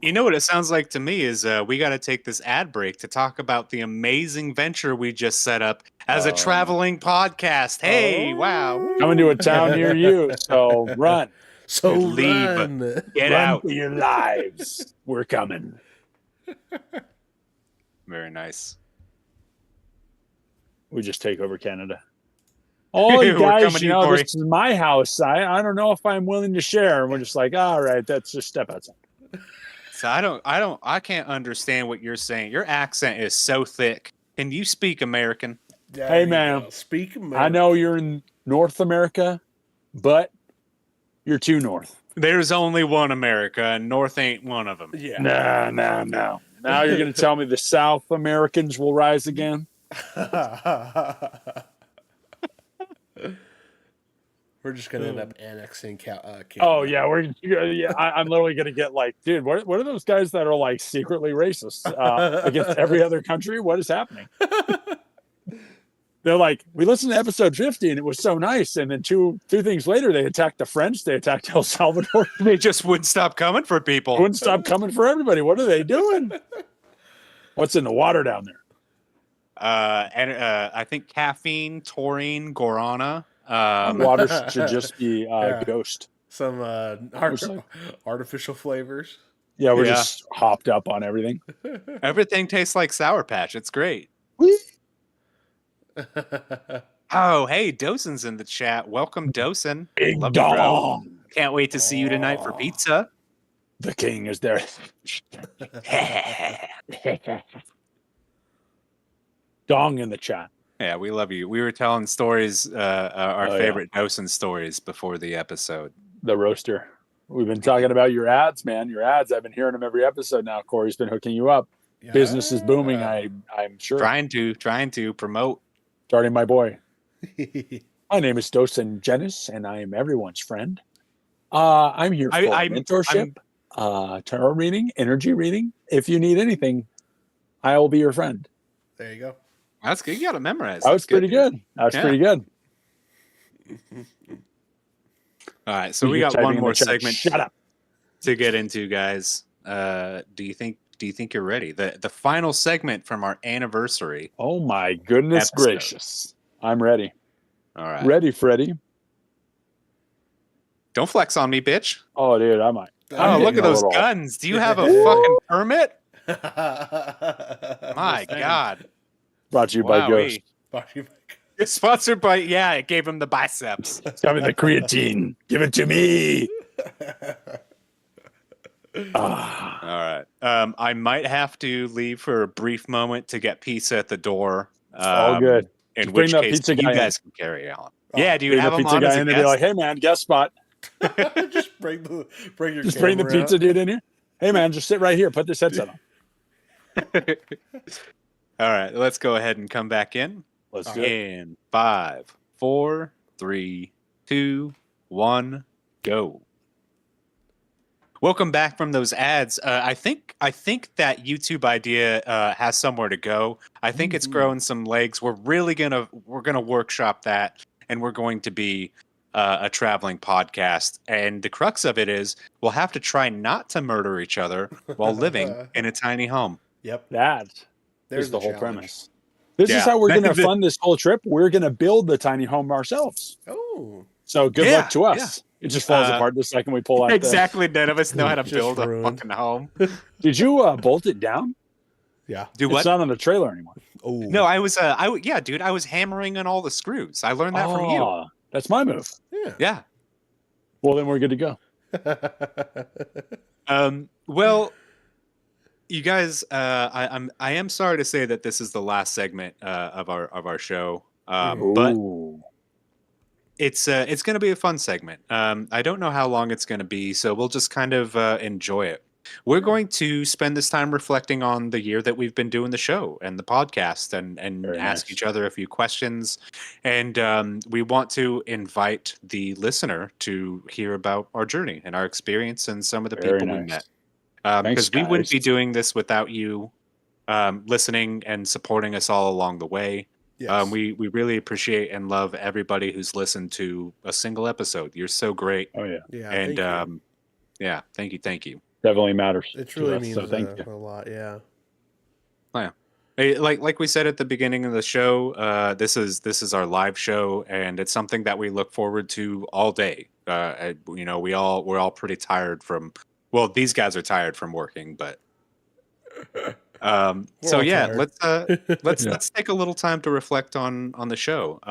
you know what it sounds like to me is we got to take this ad break to talk about the amazing venture we just set up as a traveling podcast. Hey, wow. Coming to a town near you. So run. So leave. Get out. For your lives. We're coming. Very nice. We just take over Canada. Oh, you guys, this is my house. I don't know if I'm willing to share. And we're just like, all right, that's just step outside. So I can't understand what you're saying. Your accent is so thick. Can you speak American? Hey, man. Speak American. I know you're in North America, but you're too north. There's only one America, and North ain't one of them. Yeah. No. Now you're going to tell me the South Americans will rise again? We're just gonna end up annexing Canada. Oh yeah, I'm literally gonna get like, dude, what are those guys that are like secretly racist against every other country? What is happening? They're like, we listened to episode 50 and it was so nice, and then two things later, they attacked the French, they attacked El Salvador. They just wouldn't stop coming for people. Wouldn't stop coming for everybody. What are they doing? What's in the water down there? I think caffeine, taurine, guarana. Water should just be ghost. Some artificial flavors. Yeah, we're just hopped up on everything. Everything tastes like Sour Patch. It's great. Oh, hey, Dosen's in the chat. Welcome, Dosen. Big dog. Can't wait to see you tonight for pizza. The king is there. Dong in the chat. Yeah, we love you. We were telling stories, our favorite Dosen stories before the episode. The roaster. We've been talking about your ads, man. Your ads. I've been hearing them every episode now. Corey's been hooking you up. Yeah. Business is booming. I'm sure. Trying to promote. Starting my boy. My name is Dosen Jenis, and I am everyone's friend. I'm here for mentorship, tarot reading, energy reading. If you need anything, I will be your friend. There you go. That's good. You got to memorize. That was pretty good. Pretty good. All right, so we got one more segment. Shut up. To get into, guys. Do you Do you think you're ready? The final segment from our anniversary. Oh my goodness gracious! I'm ready. All right, ready, Freddy. Don't flex on me, bitch. Oh, dude, I might. Oh, look at those guns. Do you have a fucking permit? My God. Brought to you by Ghost. It's sponsored by, it gave him the biceps. Got me the creatine. Give it to me. All right. I might have to leave for a brief moment to get pizza at the door. All good. In which case, you guys can carry on. Yeah, do you have him on guy as a in guest? Be like, hey, man, guest spot. Just bring the pizza dude in here. Hey, man, just sit right here. Put this headset on. All right, let's go ahead and come back in. Let's do it. In 5, 4, 3, 2, 1, go. Welcome back from those ads. I think that YouTube idea has somewhere to go. I think it's growing some legs. We're gonna workshop that, and we're going to be a traveling podcast. And the crux of it is we'll have to try not to murder each other while living in a tiny home. Yep, there's the whole premise. This is how we're going to fund this whole trip. We're going to build the tiny home ourselves. Oh, so good luck to us. It just falls apart the second we pull out. Exactly. None of us know how to build a fucking home. Did you bolt it down? Yeah. It's not on the trailer anymore. Oh no, I was. Dude, I was hammering on all the screws. I learned that from you. That's my move. Yeah. Well, then we're good to go. Well, you guys, I am sorry to say that this is the last segment of our show. But it's going to be a fun segment. I don't know how long it's going to be, so we'll just kind of enjoy it. We're going to spend this time reflecting on the year that we've been doing the show and the podcast, and ask each other a few questions. And we want to invite the listener to hear about our journey and our experience and some of the people we met. Because we wouldn't be doing this without you listening and supporting us all along the way. Yes. We really appreciate and love everybody who's listened to a single episode. You're so great. Oh, yeah. And thank you. Definitely matters. It truly means so thank you. a lot, yeah. Yeah. Like we said at the beginning of the show, this is our live show, and it's something that we look forward to all day. We're all pretty tired from. Well, these guys are tired from working, but so yeah, tired. Let's take a little time to reflect on the show.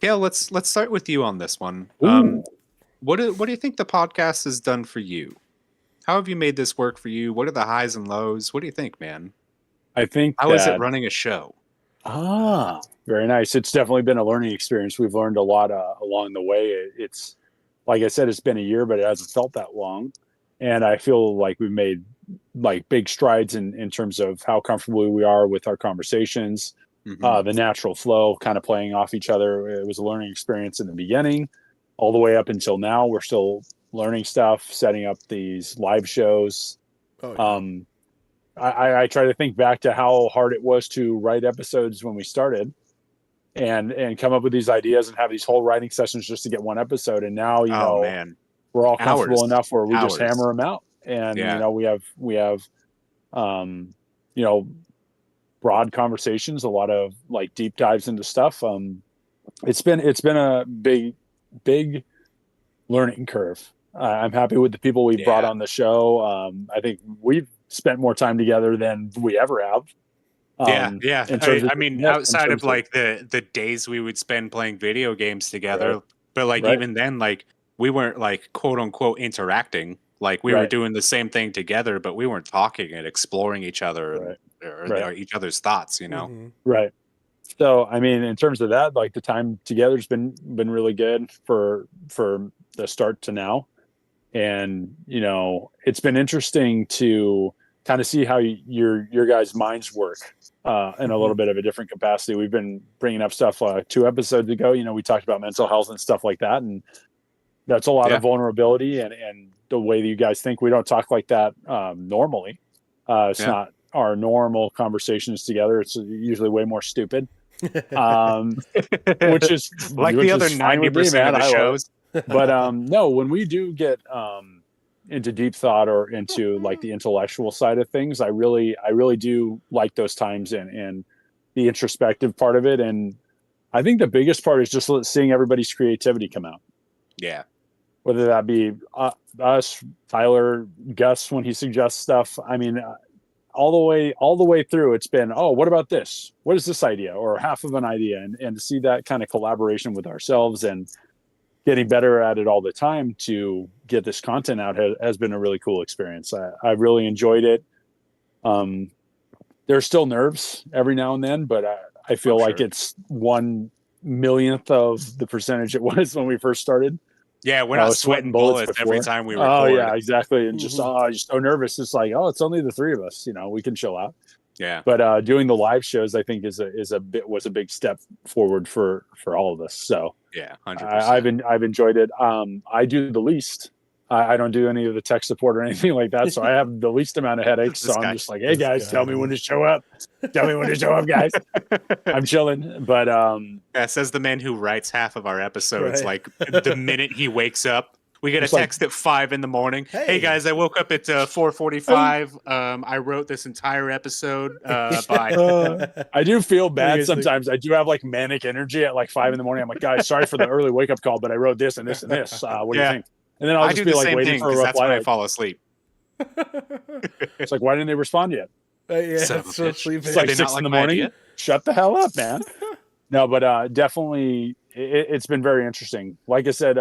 Cale, let's start with you on this one. What do you think the podcast has done for you? How have you made this work for you? What are the highs and lows? What do you think, man? I think how is it running a show? Very nice. It's definitely been a learning experience. We've learned a lot along the way. It's like I said, it's been a year, but it hasn't felt that long. And I feel like we've made like big strides in terms of how comfortable we are with our conversations, the natural flow, kind of playing off each other. It was a learning experience in the beginning, all the way up until now. We're still learning stuff, setting up these live shows. I try to think back to how hard it was to write episodes when we started and come up with these ideas and have these whole writing sessions just to get one episode. And now, we're all comfortable enough where we just hammer them out. And, we have broad conversations, a lot of like deep dives into stuff. It's been a big learning curve. I'm happy with the people we've brought on the show. I think we've spent more time together than we ever have. Outside of like the days we would spend playing video games together, but like even then, like we weren't like quote unquote interacting. Like we were doing the same thing together, but we weren't talking and exploring each other or each other's thoughts. Right. So I mean, in terms of that, like the time together's been really good for the start to now. And, it's been interesting to kind of see how your guys' minds work in a little bit of a different capacity. We've been bringing up stuff 2 episodes ago. We talked about mental health and stuff like that. And that's a lot of vulnerability and the way that you guys think. We don't talk like that normally. It's not our normal conversations together. It's usually way more stupid. Which is like the other 90% of the shows. But no, when we do get deep thought or into like the intellectual side of things, I really do like those times and the introspective part of it. And I think the biggest part is just seeing everybody's creativity come out. Yeah. Whether that be us, Tyler, Gus, when he suggests stuff. I mean, all the way through, it's been, oh, what about this? What is this idea? Or half of an idea. And to see that kind of collaboration with ourselves and getting better at it all the time to get this content out has been a really cool experience. I really enjoyed it. There's still nerves every now and then, but I feel like it's 1/1,000,000th of the percentage it was when we first started. Yeah, we're not sweating bullets every time we record. Oh yeah, exactly. And just just so nervous. It's like, oh, it's only the three of us. We can chill out. Yeah. But doing the live shows, I think was a big step forward for all of us. So yeah, 100%. I've enjoyed it. I do the least. I don't do any of the tech support or anything like that, so I have the least amount of headaches. So I'm just like, hey guys, tell me when to show up. Tell me when to show up, guys. I'm chilling. But says the man who writes half of our episodes. Right. Like the minute he wakes up, we get a text at 5 a.m. Hey guys, I woke up at 4:45. I wrote this entire episode. By I do feel bad sometimes. I do have like manic energy at like 5 a.m. I'm like, guys, sorry for the early wake up call, but I wrote this and this and this. What do you think? And then I'll just be like waiting for a reply. That's when I fall asleep. It's like, why didn't they respond yet? So sleeping. It's like 6 in the morning. Shut the hell up, man. No, but definitely, it's been very interesting. Like I said,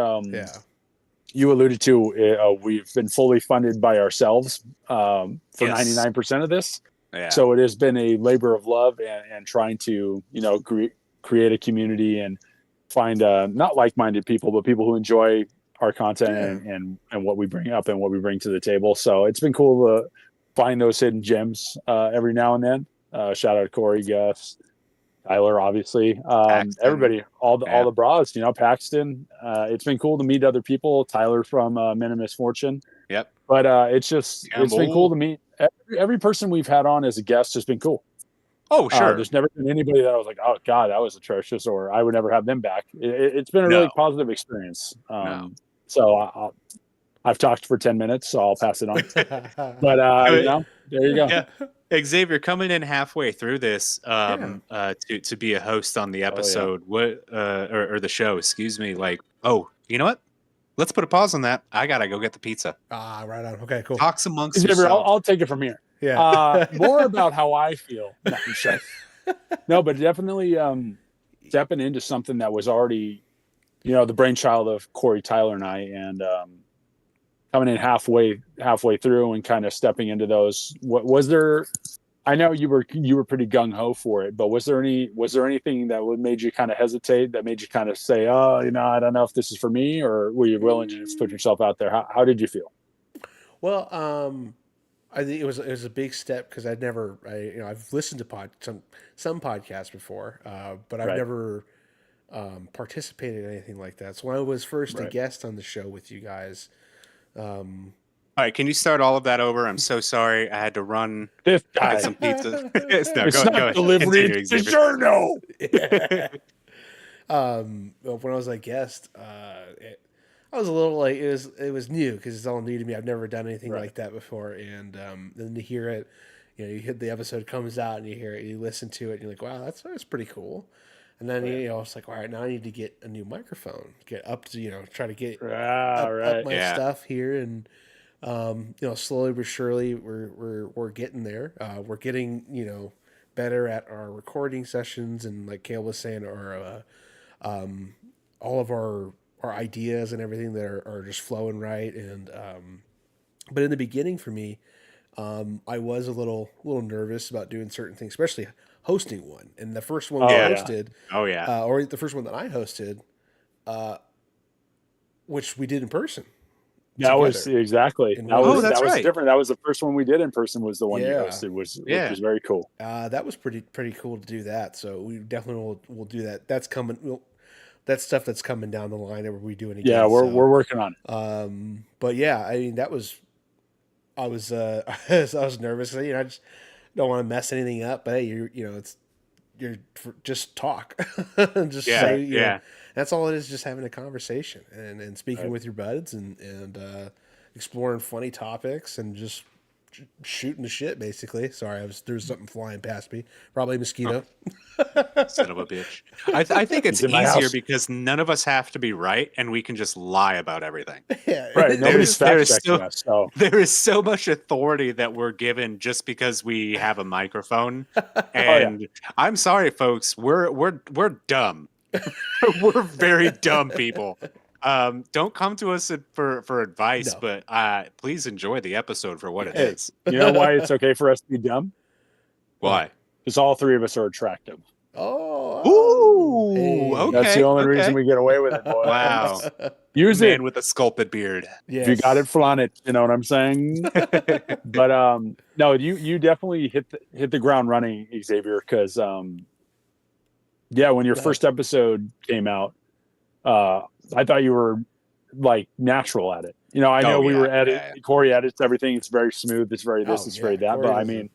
you alluded to, we've been fully funded by ourselves for 99% of this. Yeah. So it has been a labor of love and trying to, create a community and find not like-minded people, but people who enjoy our content and what we bring up and what we bring to the table. So it's been cool to find those hidden gems every now and then. Shout out to Corey, Gus, Tyler, obviously, everybody, all the bras, Paxton. It's been cool to meet other people. Tyler from Men of Misfortune. Yep. But it's been cool to meet every person we've had on as a guest has been cool. Oh, sure. There's never been anybody that I was like, oh God, that was atrocious, or I would never have them back. It's been a really positive experience. So I've talked for 10 minutes, so I'll pass it on. But there you go. Yeah. Xavier, coming in halfway through this to be a host on the episode, what or the show, excuse me, like, oh, you know what? Let's put a pause on that. I gotta go get the pizza. Right on. Okay, cool. Talks amongst Xavier, I'll take it from here. Yeah. More about how I feel. No, but definitely stepping into something that was already, the brainchild of Corey, Tyler, and I, and coming in halfway through and kind of stepping into those. What was there? I know you were pretty gung ho for it, but was there anything that made you kind of hesitate? That made you kind of say, oh, I don't know if this is for me, or were you willing to just put yourself out there? How did you feel? Well, I think it was a big step because I've listened to some podcasts before, but I've never participated in anything like that. So when I was first a guest on the show with you guys. All right, can you start all of that over? I'm so sorry. I had to run get some pizza. It's not delivery, it's DiGiorno. When I was a guest, I was a little like it was new because it's all new to me. I've never done anything like that before, and then to hear it, you hit the episode comes out and you hear it, you listen to it, and you're like, wow, that's pretty cool. And then it's like, all right, now I need to get a new microphone, get up to try to get up my stuff here, and slowly but surely we're getting there. We're getting better at our recording sessions, and like Cale was saying, our all of our ideas and everything that are just flowing right. And but in the beginning for me, I was a little nervous about doing certain things, especially hosting one. And the first one I hosted, or the first one that I hosted, which we did in person. That was exactly. That was different. That was the first one we did in person. Was the one you hosted. Which was very cool. That was pretty cool to do that. So we definitely will do that. That's coming. That's stuff that's coming down the line that we'll be doing again. Yeah, we're working on it. But yeah, I mean, I was nervous. I just don't want to mess anything up. But hey, you're just talk, that's all it is. Just having a conversation and speaking with your buds and exploring funny topics and just shooting the shit, basically. Sorry, there's something flying past me. Probably a mosquito. Son of a bitch. I think it's easier because none of us have to be right, and we can just lie about everything. Yeah, right. Nobody's fact-checking us. So there is so much authority that we're given just because we have a microphone. And I'm sorry, folks. We're dumb. We're very dumb people. Don't come to us for advice, but please enjoy the episode for what it is. You know why it's okay for us to be dumb? Why? Because all three of us are attractive. Oh, hey. Okay. That's the only reason we get away with it, boys. Wow. Use Man with a sculpted beard. Yes. If you got it, flaunt it. You know what I'm saying? But no, you definitely hit the ground running, Xavier, because when your first episode came out, I thought you were like natural at it. You know, I know we were Corey edits everything. It's very smooth. It's very this. It's very that. Corey, but I mean,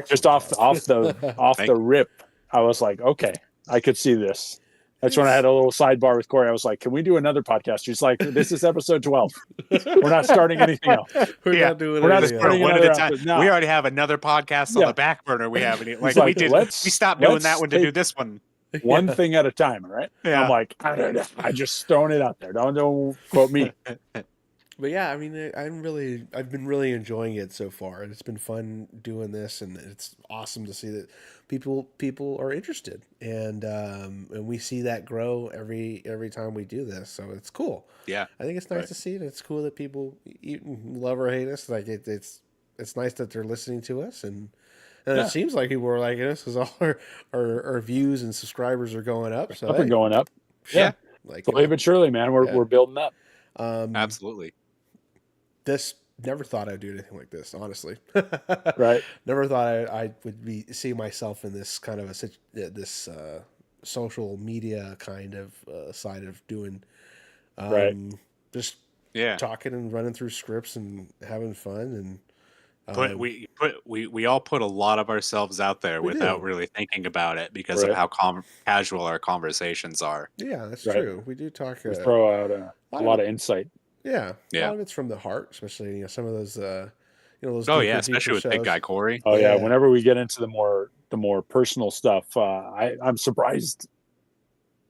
just off the rip, I was like, okay, I could see this. That's when I had a little sidebar with Corey. I was like, can we do another podcast? She's like, this is episode 12. We're not starting anything else. We're not doing one at a time. No. We already have another podcast on the back burner. We haven't we stopped doing that one to do this one. One thing at a time, right? Yeah. I'm like, I just throwing it out there. Don't quote me. But yeah, I mean, I've been really enjoying it so far, and it's been fun doing this, and it's awesome to see that people are interested, and we see that grow every time we do this. So it's cool. Yeah, I think it's nice to see it. It's cool that people love or hate us. Like it's nice that they're listening to us, and it seems like people are liking us because all our views and subscribers are going up. So they're going up. Yeah, like slowly but surely, man. We're building up. Absolutely. This never thought I'd do anything like this, honestly. Right. Never thought I would see myself in this kind of this social media kind of side of doing, just talking and running through scripts and having fun and. We all put a lot of ourselves out there without really thinking about it because of how casual our conversations are. Yeah, that's true. We do talk. We throw out a lot of insight. Yeah, a lot of it's from the heart, especially some of those those. Oh yeah, especially with Big Guy Corey. Oh yeah, whenever we get into the more personal stuff, I'm surprised.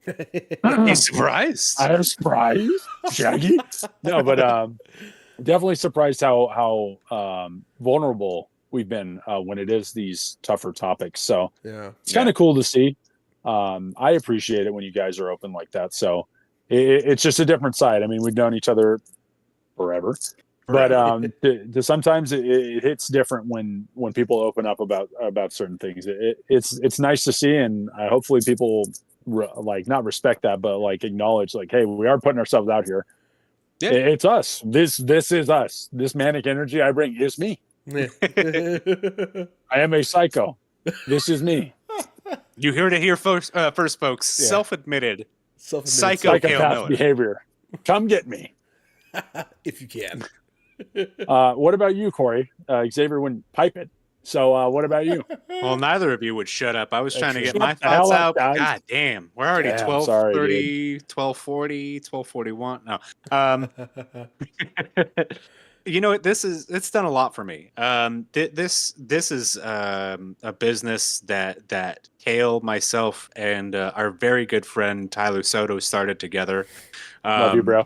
He's surprised. I'm surprised, Shaggy. No, but definitely surprised how vulnerable we've been when it is these tougher topics. So it's kind of cool to see. I appreciate it when you guys are open like that. So it's just a different side. I mean, we've known each other forever, but sometimes it hits different when people open up about certain things. It's nice to see, and hopefully people not respect that, but acknowledge hey, we are putting ourselves out here. Yeah. It's us. This is us. This manic energy I bring is me. I am a psycho. This is me. You hear it here first, folks. Self-admitted. Psychopath behavior. Come get me. If you can. What about you, Corey? Xavier wouldn't pipe it. So what about you? Well, neither of you would shut up. I was trying to get my thoughts out. God damn. We're already 12:30, 12:40, 12:41. No. You know what? It's done a lot for me. This is a business that Cale, myself, and our very good friend Tyler Soto started together. Love you, bro.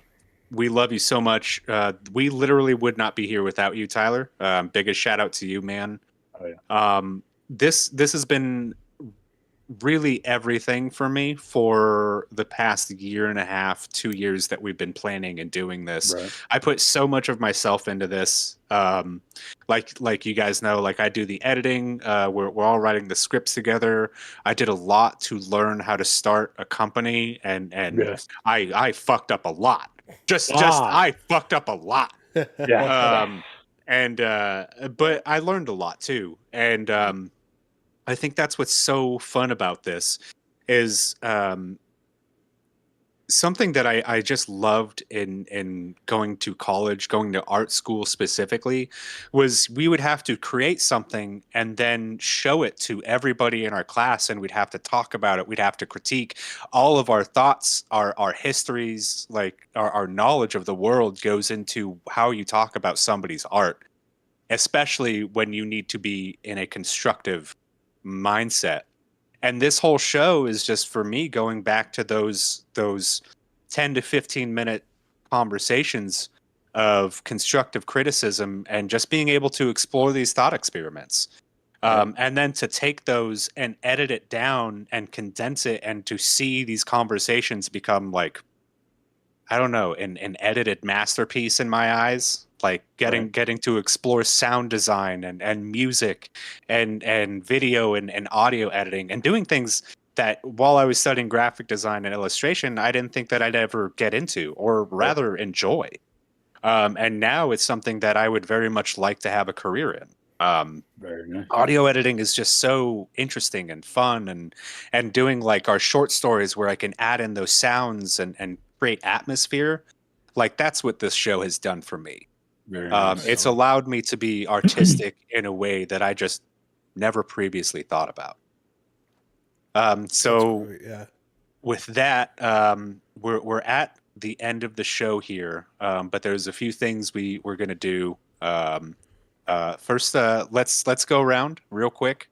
We love you so much. We literally would not be here without you, Tyler. Biggest shout out to you, man. Oh yeah. This has been really everything for me for the past year and a half, 2 years that we've been planning and doing this. Right. I put so much of myself into this. Like you guys know, I do the editing. We're all writing the scripts together. I did a lot to learn how to start a company, and yes. I fucked up a lot. I fucked up a lot. Yeah. But I learned a lot too. And I think that's what's so fun about this is something that I just loved in going to college, going to art school specifically, was we would have to create something and then show it to everybody in our class, and we'd have to talk about it. We'd have to critique all of our thoughts, our histories, like our knowledge of the world goes into how you talk about somebody's art, especially when you need to be in a constructive mindset. And this whole show is just for me going back to those 10 to 15 minute conversations of constructive criticism and just being able to explore these thought experiments. And then to take those and edit it down and condense it, and to see these conversations become like, I don't know, an edited masterpiece in my eyes. Like getting to explore sound design and music and video and audio editing, and doing things that while I was studying graphic design and illustration, I didn't think that I'd ever get into or rather enjoy. And now it's something that I would very much like to have a career in. Very nice. Audio editing is just so interesting and fun, and doing like our short stories where I can add in those sounds and create atmosphere. Like that's what this show has done for me. It's allowed me to be artistic in a way that I just never previously thought about. So with that, we're at the end of the show here, but there's a few things we're going to do. First, let's go around real quick.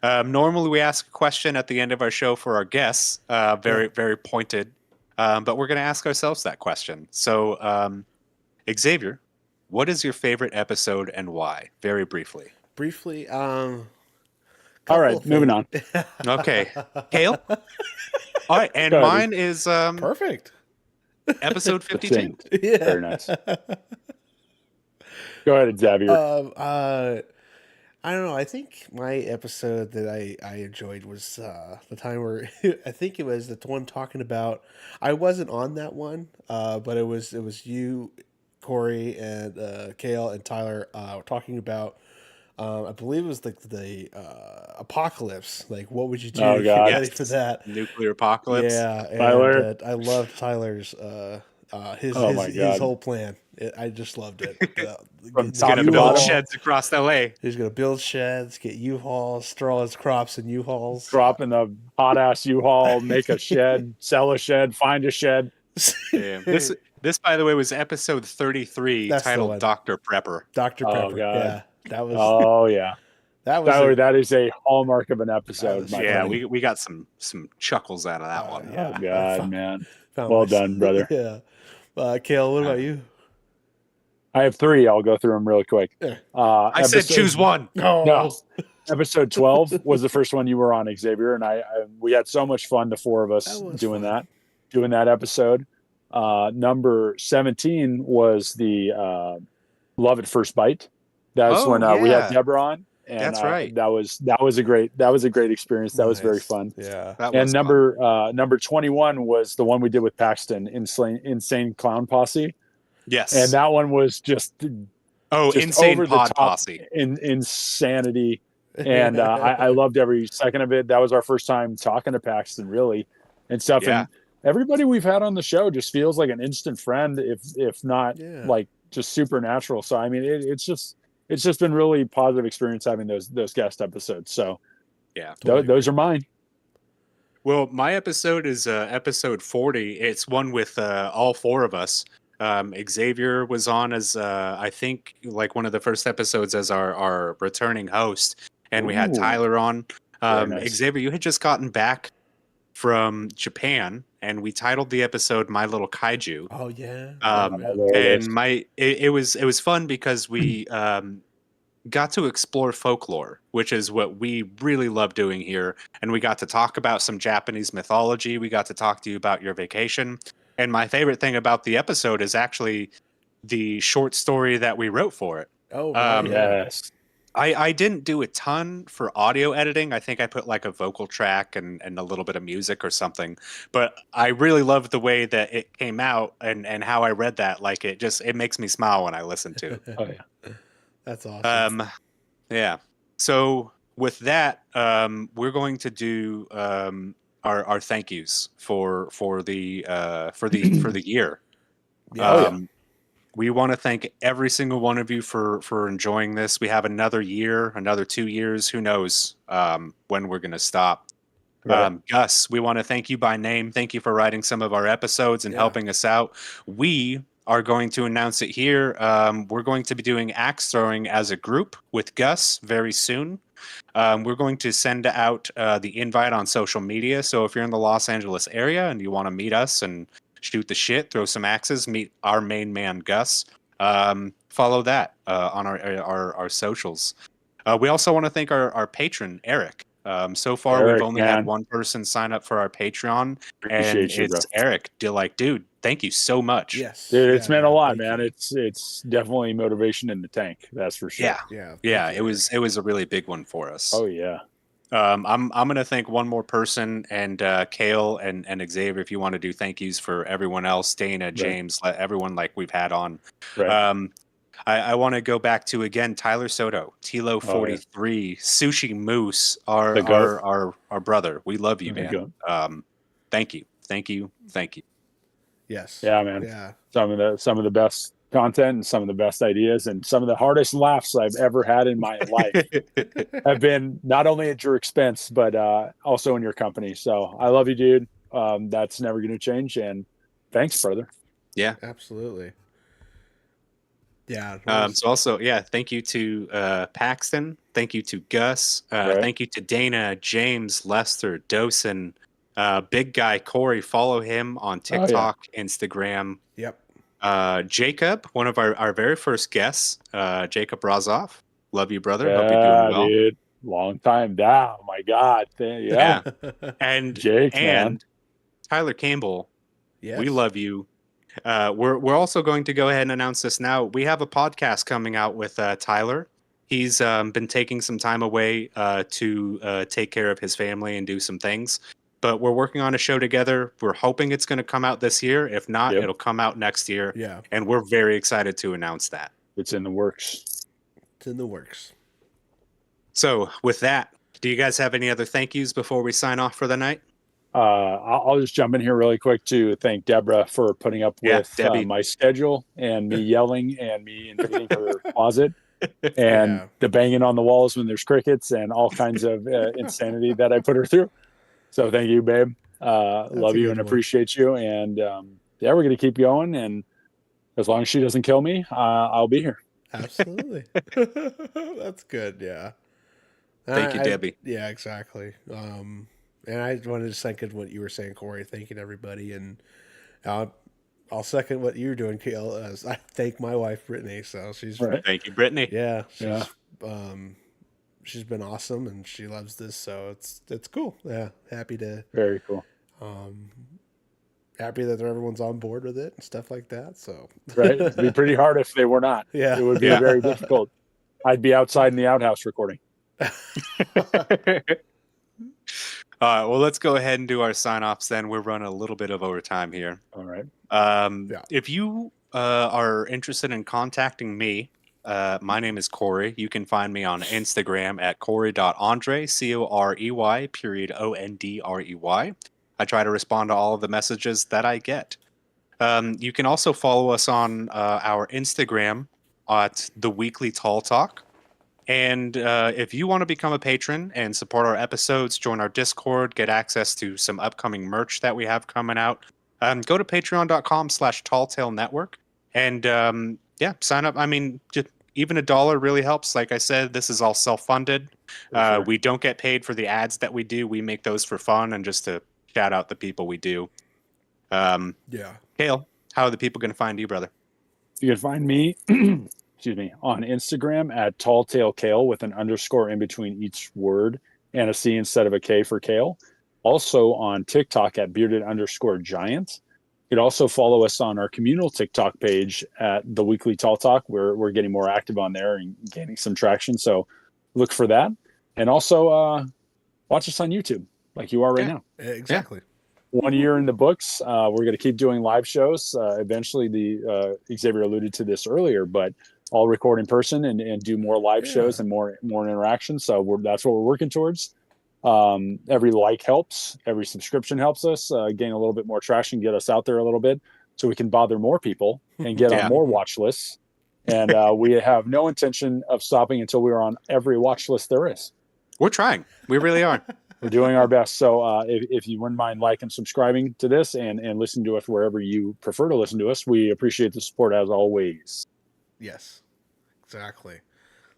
Normally we ask a question at the end of our show for our guests, very pointed, but we're going to ask ourselves that question. So, Xavier, what is your favorite episode and why? Very briefly. All right, moving on. Okay. Cale? All right, and mine is perfect. Episode 52. Yeah. Very nice. Go ahead, Xavier. I don't know. I think my episode that I enjoyed was the time where I think it was the one talking about. I wasn't on that one, but it was you, Corey, and Cale and Tyler talking about. I believe it was like the apocalypse. Like, what would you do if you're ready for that nuclear apocalypse? Yeah, and Tyler. I loved Tyler's his whole plan. I just loved it. He's gonna build sheds across LA. He's gonna build sheds, get U-Hauls, throw all his crops in U-Hauls, drop in the hot ass U-Haul, make a shed, sell a shed, find a shed. Yeah. This by the way was episode 33, titled Dr. Prepper. Dr. Pepper. Oh, God. Yeah, that was. Oh yeah, that was. Tyler, that is a hallmark of an episode. Yeah, we got some chuckles out of that one. Yeah. Oh God, man. Well done, brother. Yeah. Cale, what about you? I have 3. I'll go through them real quick. I said choose one. No. Episode 12 was the first one you were on, Xavier, and we had so much fun, the 4 of us doing that episode. Number 17 was the Love at First Bite. That's when we had Deborah on. And, that's right. That was a great experience. That was very fun. Yeah. And number 21 was the one we did with Paxton, Insane Clown Posse. Yes. And that one was just Insane Pod Posse. Insanity. And I loved every second of it. That was our first time talking to Paxton, really, and stuff. Yeah. And everybody we've had on the show just feels like an instant friend, if not like just supernatural. So I mean, it's just been really positive experience having those guest episodes. So yeah, those are mine. Well, my episode is episode 40. It's one with all 4 of us. Xavier was on as I think like one of the first episodes as our returning host, and we had Tyler on. Nice. Xavier, you had just gotten back from Japan, and we titled the episode "My Little Kaiju." Oh yeah, and it was fun because we got to explore folklore, which is what we really love doing here, and we got to talk about some Japanese mythology. We got to talk to you about your vacation. And my favorite thing about the episode is actually the short story that we wrote for it. Oh, yes. I didn't do a ton for audio editing. I think I put like a vocal track and a little bit of music or something. But I really loved the way that it came out and how I read that. Like it makes me smile when I listen to it. Oh, yeah. That's awesome. Yeah. So with that, we're going to do our thank yous for the year. We want to thank every single one of you for enjoying this. We have another year, another 2 years. Who knows when we're going to stop. Right. Gus, we want to thank you by name. Thank you for writing some of our episodes and helping us out. We are going to announce it here. We're going to be doing axe throwing as a group with Gus very soon. We're going to send out the invite on social media. So if you're in the Los Angeles area and you want to meet us and shoot the shit, throw some axes, meet our main man, Gus, follow that on our socials. We also want to thank our patron, Eric. So far, we've only had one person sign up for our Patreon, and it's Eric. Dude, thank you so much. Yes, dude, it's meant a lot, man. It's definitely motivation in the tank. That's for sure. Yeah. It was a really big one for us. Oh yeah. I'm gonna thank one more person, and Cale and Xavier, if you want to do thank yous for everyone else, Dana, James, everyone like we've had on. Right. I want to go back to again Tyler Soto, Tilo 43, Sushi Moose, our brother. We love you, man. Thank you. Yes. Yeah, man. Yeah. Some of the best content and some of the best ideas and some of the hardest laughs I've ever had in my life have been not only at your expense but also in your company. So I love you, dude. That's never going to change. And thanks, brother. Yeah, absolutely. Yeah. So also, thank you to Paxton. Thank you to Gus. Thank you to Dana, James, Lester, Dosen, big guy Corey. Follow him on TikTok, Instagram. Yep. Jacob, one of our very first guests, Jacob Rozoff. Love you, brother. Hope you're doing well. Dude. Long time down. Oh my God. Yeah. And Jake, man. Tyler Campbell. Yes. We love you. We're also going to go ahead and announce this now. We have a podcast coming out with Tyler. He's been taking some time away to take care of his family and do some things. But we're working on a show together. We're hoping it's going to come out this year. If not, it'll come out next year. Yeah. And we're very excited to announce that. It's in the works. It's in the works. So with that, do you guys have any other thank yous before we sign off for the night? I'll just jump in here really quick to thank Deborah for putting up with my schedule and me yelling and me invading her closet and the banging on the walls when there's crickets and all kinds of insanity that I put her through. So thank you, babe. Love you and appreciate you. And we're going to keep going. And as long as she doesn't kill me, I'll be here. Absolutely. That's good. Yeah. Thank you, Debbie. Yeah, exactly. And I wanted to second what you were saying, Corey, thanking everybody. And I'll second what you're doing, Cale, as I thank my wife, Brittany. So she's Thank you, Brittany. Yeah. She's been awesome and she loves this. So it's cool. Yeah. Very cool. Happy that everyone's on board with it and stuff like that. So right. It'd be pretty hard if they were not. Yeah. It would be very difficult. I'd be outside in the outhouse recording. Well, let's go ahead and do our sign-offs then. We're running a little bit of overtime here. All right. If you are interested in contacting me, my name is Corey. You can find me on Instagram at corey.andre, Corey.Ondrey. I try to respond to all of the messages that I get. You can also follow us on our Instagram at The Weekly Tall Talk. And if you want to become a patron and support our episodes, join our Discord, get access to some upcoming merch that we have coming out, go to patreon.com/talltailnetwork and sign up. I mean, just even $1 really helps. Like I said, this is all self-funded. Sure. We don't get paid for the ads that we do. We make those for fun and just to shout out the people we do. Cale, how are the people going to find you, brother? You can find me excuse me, on Instagram at talltailcale with an underscore in between each word and a C instead of a K for Cale. Also on TikTok at bearded_giant. You can also follow us on our communal TikTok page at The Weekly Tall Talk. We're getting more active on there and gaining some traction. So look for that. And also watch us on YouTube like you are right now. Exactly. 1 year in the books. We're going to keep doing live shows. Eventually, Xavier alluded to this earlier, but I'll record in person and do more live shows and more interaction. So that's what we're working towards. Every like helps. Every subscription helps us gain a little bit more traction, get us out there a little bit, so we can bother more people and get on more watch lists. And we have no intention of stopping until we are on every watch list there is. We're trying. We really are. We're doing our best. So if you wouldn't mind liking and subscribing to this and listening to us wherever you prefer to listen to us, we appreciate the support as always. Yes, exactly.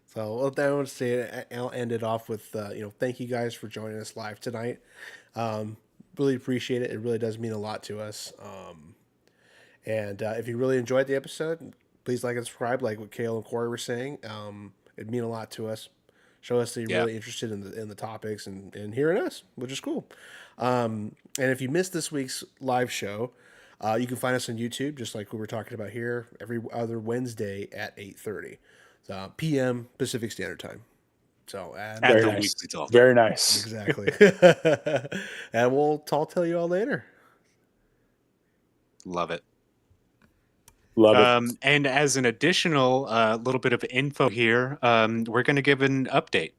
So I want to say I'll end it off with thank you guys for joining us live tonight. Really appreciate it. It really does mean a lot to us. And if you really enjoyed the episode, please like and subscribe. Like what Cale and Corey were saying, it'd mean a lot to us. Show us that you're really interested in the topics and hearing us, which is cool. And if you missed this week's live show, you can find us on YouTube, just like we were talking about here, every other Wednesday at 8:30 p.m. Pacific Standard Time. So very nice. Weekly talk. Very nice. Exactly. And we'll tell you all later. Love it. Love it. And as an additional little bit of info here, we're going to give an update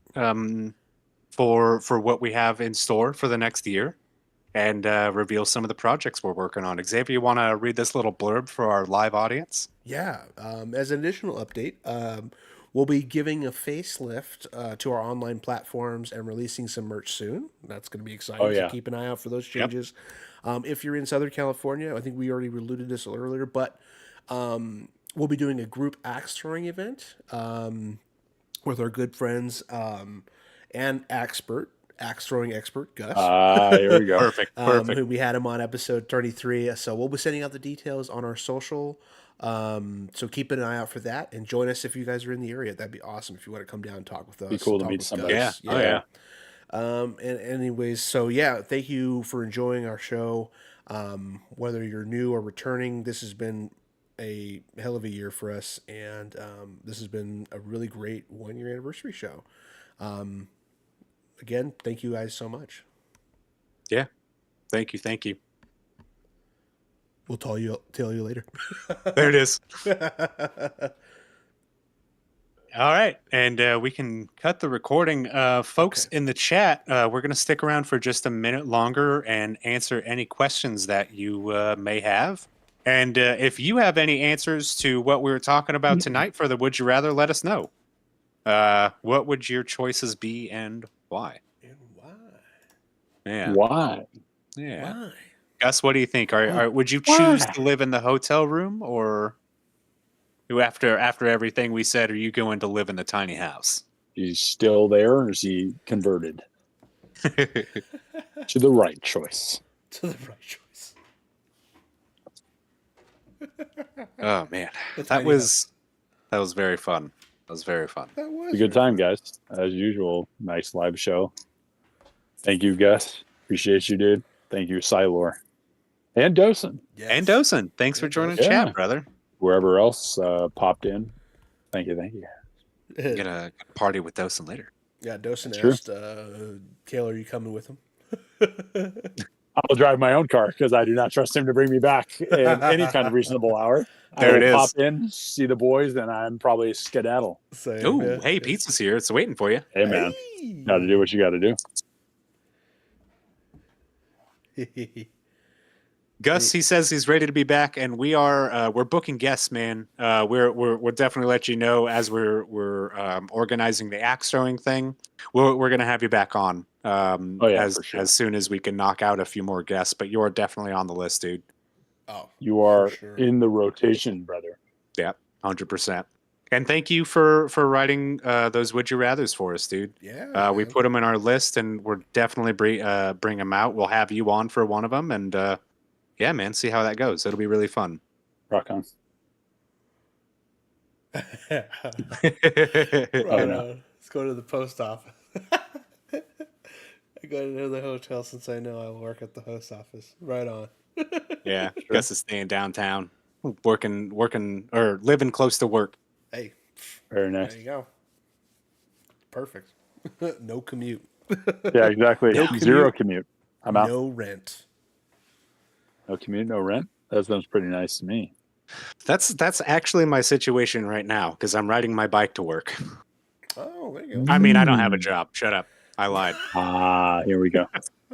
for what we have in store for the next year and reveal some of the projects we're working on. Xavier, you want to read this little blurb for our live audience? Yeah. As an additional update, we'll be giving a facelift to our online platforms and releasing some merch soon. That's going to be exciting. So keep an eye out for those changes. If you're in Southern California, I think we already alluded to this earlier, but we'll be doing a group axe throwing event with our good friends and axe throwing expert Gus. Here we go. Perfect. Who we had him on episode 33. So we'll be sending out the details on our social. So keep an eye out for that and join us if you guys are in the area. That'd be awesome if you want to come down and talk with us. Be cool to meet somebody. Yeah. Oh yeah. And anyways, so thank you for enjoying our show. Whether you're new or returning, this has been a hell of a year for us, and this has been a really great 1-year anniversary show. Again, thank you guys so much. Yeah, thank you. We'll tell you later. There it is. All right, and we can cut the recording. Folks in the chat, we're going to stick around for just a minute longer and answer any questions that you may have. And if you have any answers to what we were talking about tonight for the Would You Rather, let us know. What would your choices be and why? And why? Yeah. Why? Yeah. Why? Gus, what do you think? Would you choose to live in the hotel room, or after everything we said, are you going to live in the tiny house? He's still there, or is he converted? To the right choice. To the right choice. Oh man, that was very fun. That was very fun. That was a good time, guys. As usual, nice live show. Thank you, Gus. Appreciate you, dude. Thank you, Silor. And Dosen. Yes. And Dosen. Thanks for joining the chat, brother. Whoever else popped in. Thank you. Gonna party with Dosen later. Yeah, Dosen asked, Cale, are you coming with him? I'll drive my own car because I do not trust him to bring me back in any kind of reasonable hour. There it is. Pop in, see the boys, and I'm probably skedaddle. Oh, hey, pizza's here. It's waiting for you. Hey, man. Got to do what you got to do. Gus, he says he's ready to be back, and we're booking guests, man. We'll definitely let you know as we're organizing the axe throwing thing. We're gonna have you back on as soon as we can knock out a few more guests. But you're definitely on the list, dude. Oh, you are in the rotation, brother. Yeah, 100%. And thank you for writing those Would You Rathers for us, dude. Yeah, we put them in our list, and we're definitely bring them out. We'll have you on for one of them, and yeah, man, see how that goes. It'll be really fun. Rock on. Let's go to the post office. I go to the hotel since I know I work at the post office. Right on. Yeah, Gus is staying downtown, working or living close to work. Hey, very nice. There you go. Perfect. No commute. Yeah, exactly. Zero commute. I'm out. No rent. No commute, no rent. That sounds pretty nice to me. That's actually my situation right now because I'm riding my bike to work. Oh, there you go. I mean, I don't have a job. Shut up. I lied. Here we go.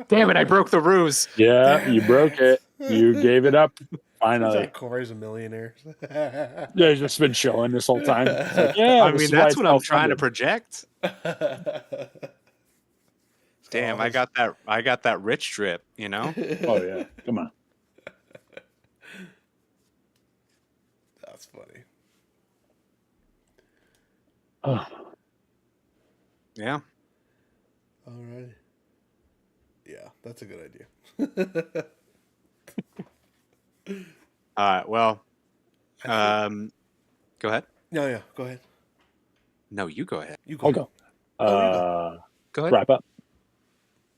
Damn it! I broke the ruse. Yeah, you broke it. You gave it up. Finally, like Corey's a millionaire. Yeah, he's just been showing this whole time. It's like, yeah, I mean that's what I'm trying to project. Damn, I got that rich drip, you know? Oh yeah, come on. That's funny. Oh. Yeah. All right. Yeah, that's a good idea. Well, go ahead. No, go ahead. No, you go ahead. I'll go. Go ahead. Wrap up.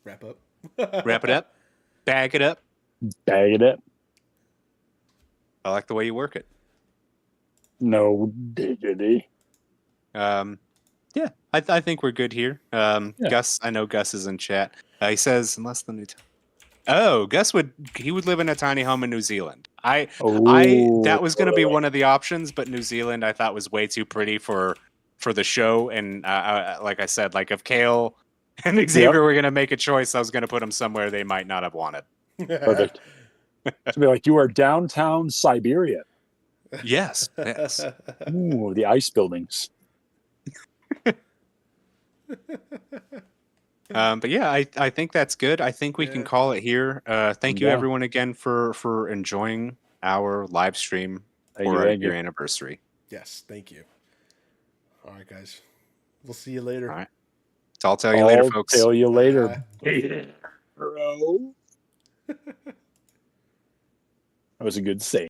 Wrap up. Wrap it up. Bag it up. Bag it up. I like the way you work it. No diggity. Yeah, I think we're good here. Gus, I know Gus is in chat. He says unless the new. Gus would live in a tiny home in New Zealand. That was going to be one of the options, but New Zealand I thought was way too pretty for the show. And like I said, like if Cale and Xavier were going to make a choice, I was going to put them somewhere they might not have wanted. Perfect. It's be like you are downtown Siberia. Yes. Ooh, the ice buildings. But yeah, I think that's good. I think we can call it here. Thank you everyone again for enjoying our live stream for your anniversary. Yes, thank you. All right, guys. We'll see you later. All right. So I'll tell you later, folks. Tell you later. Bro. That was a good save.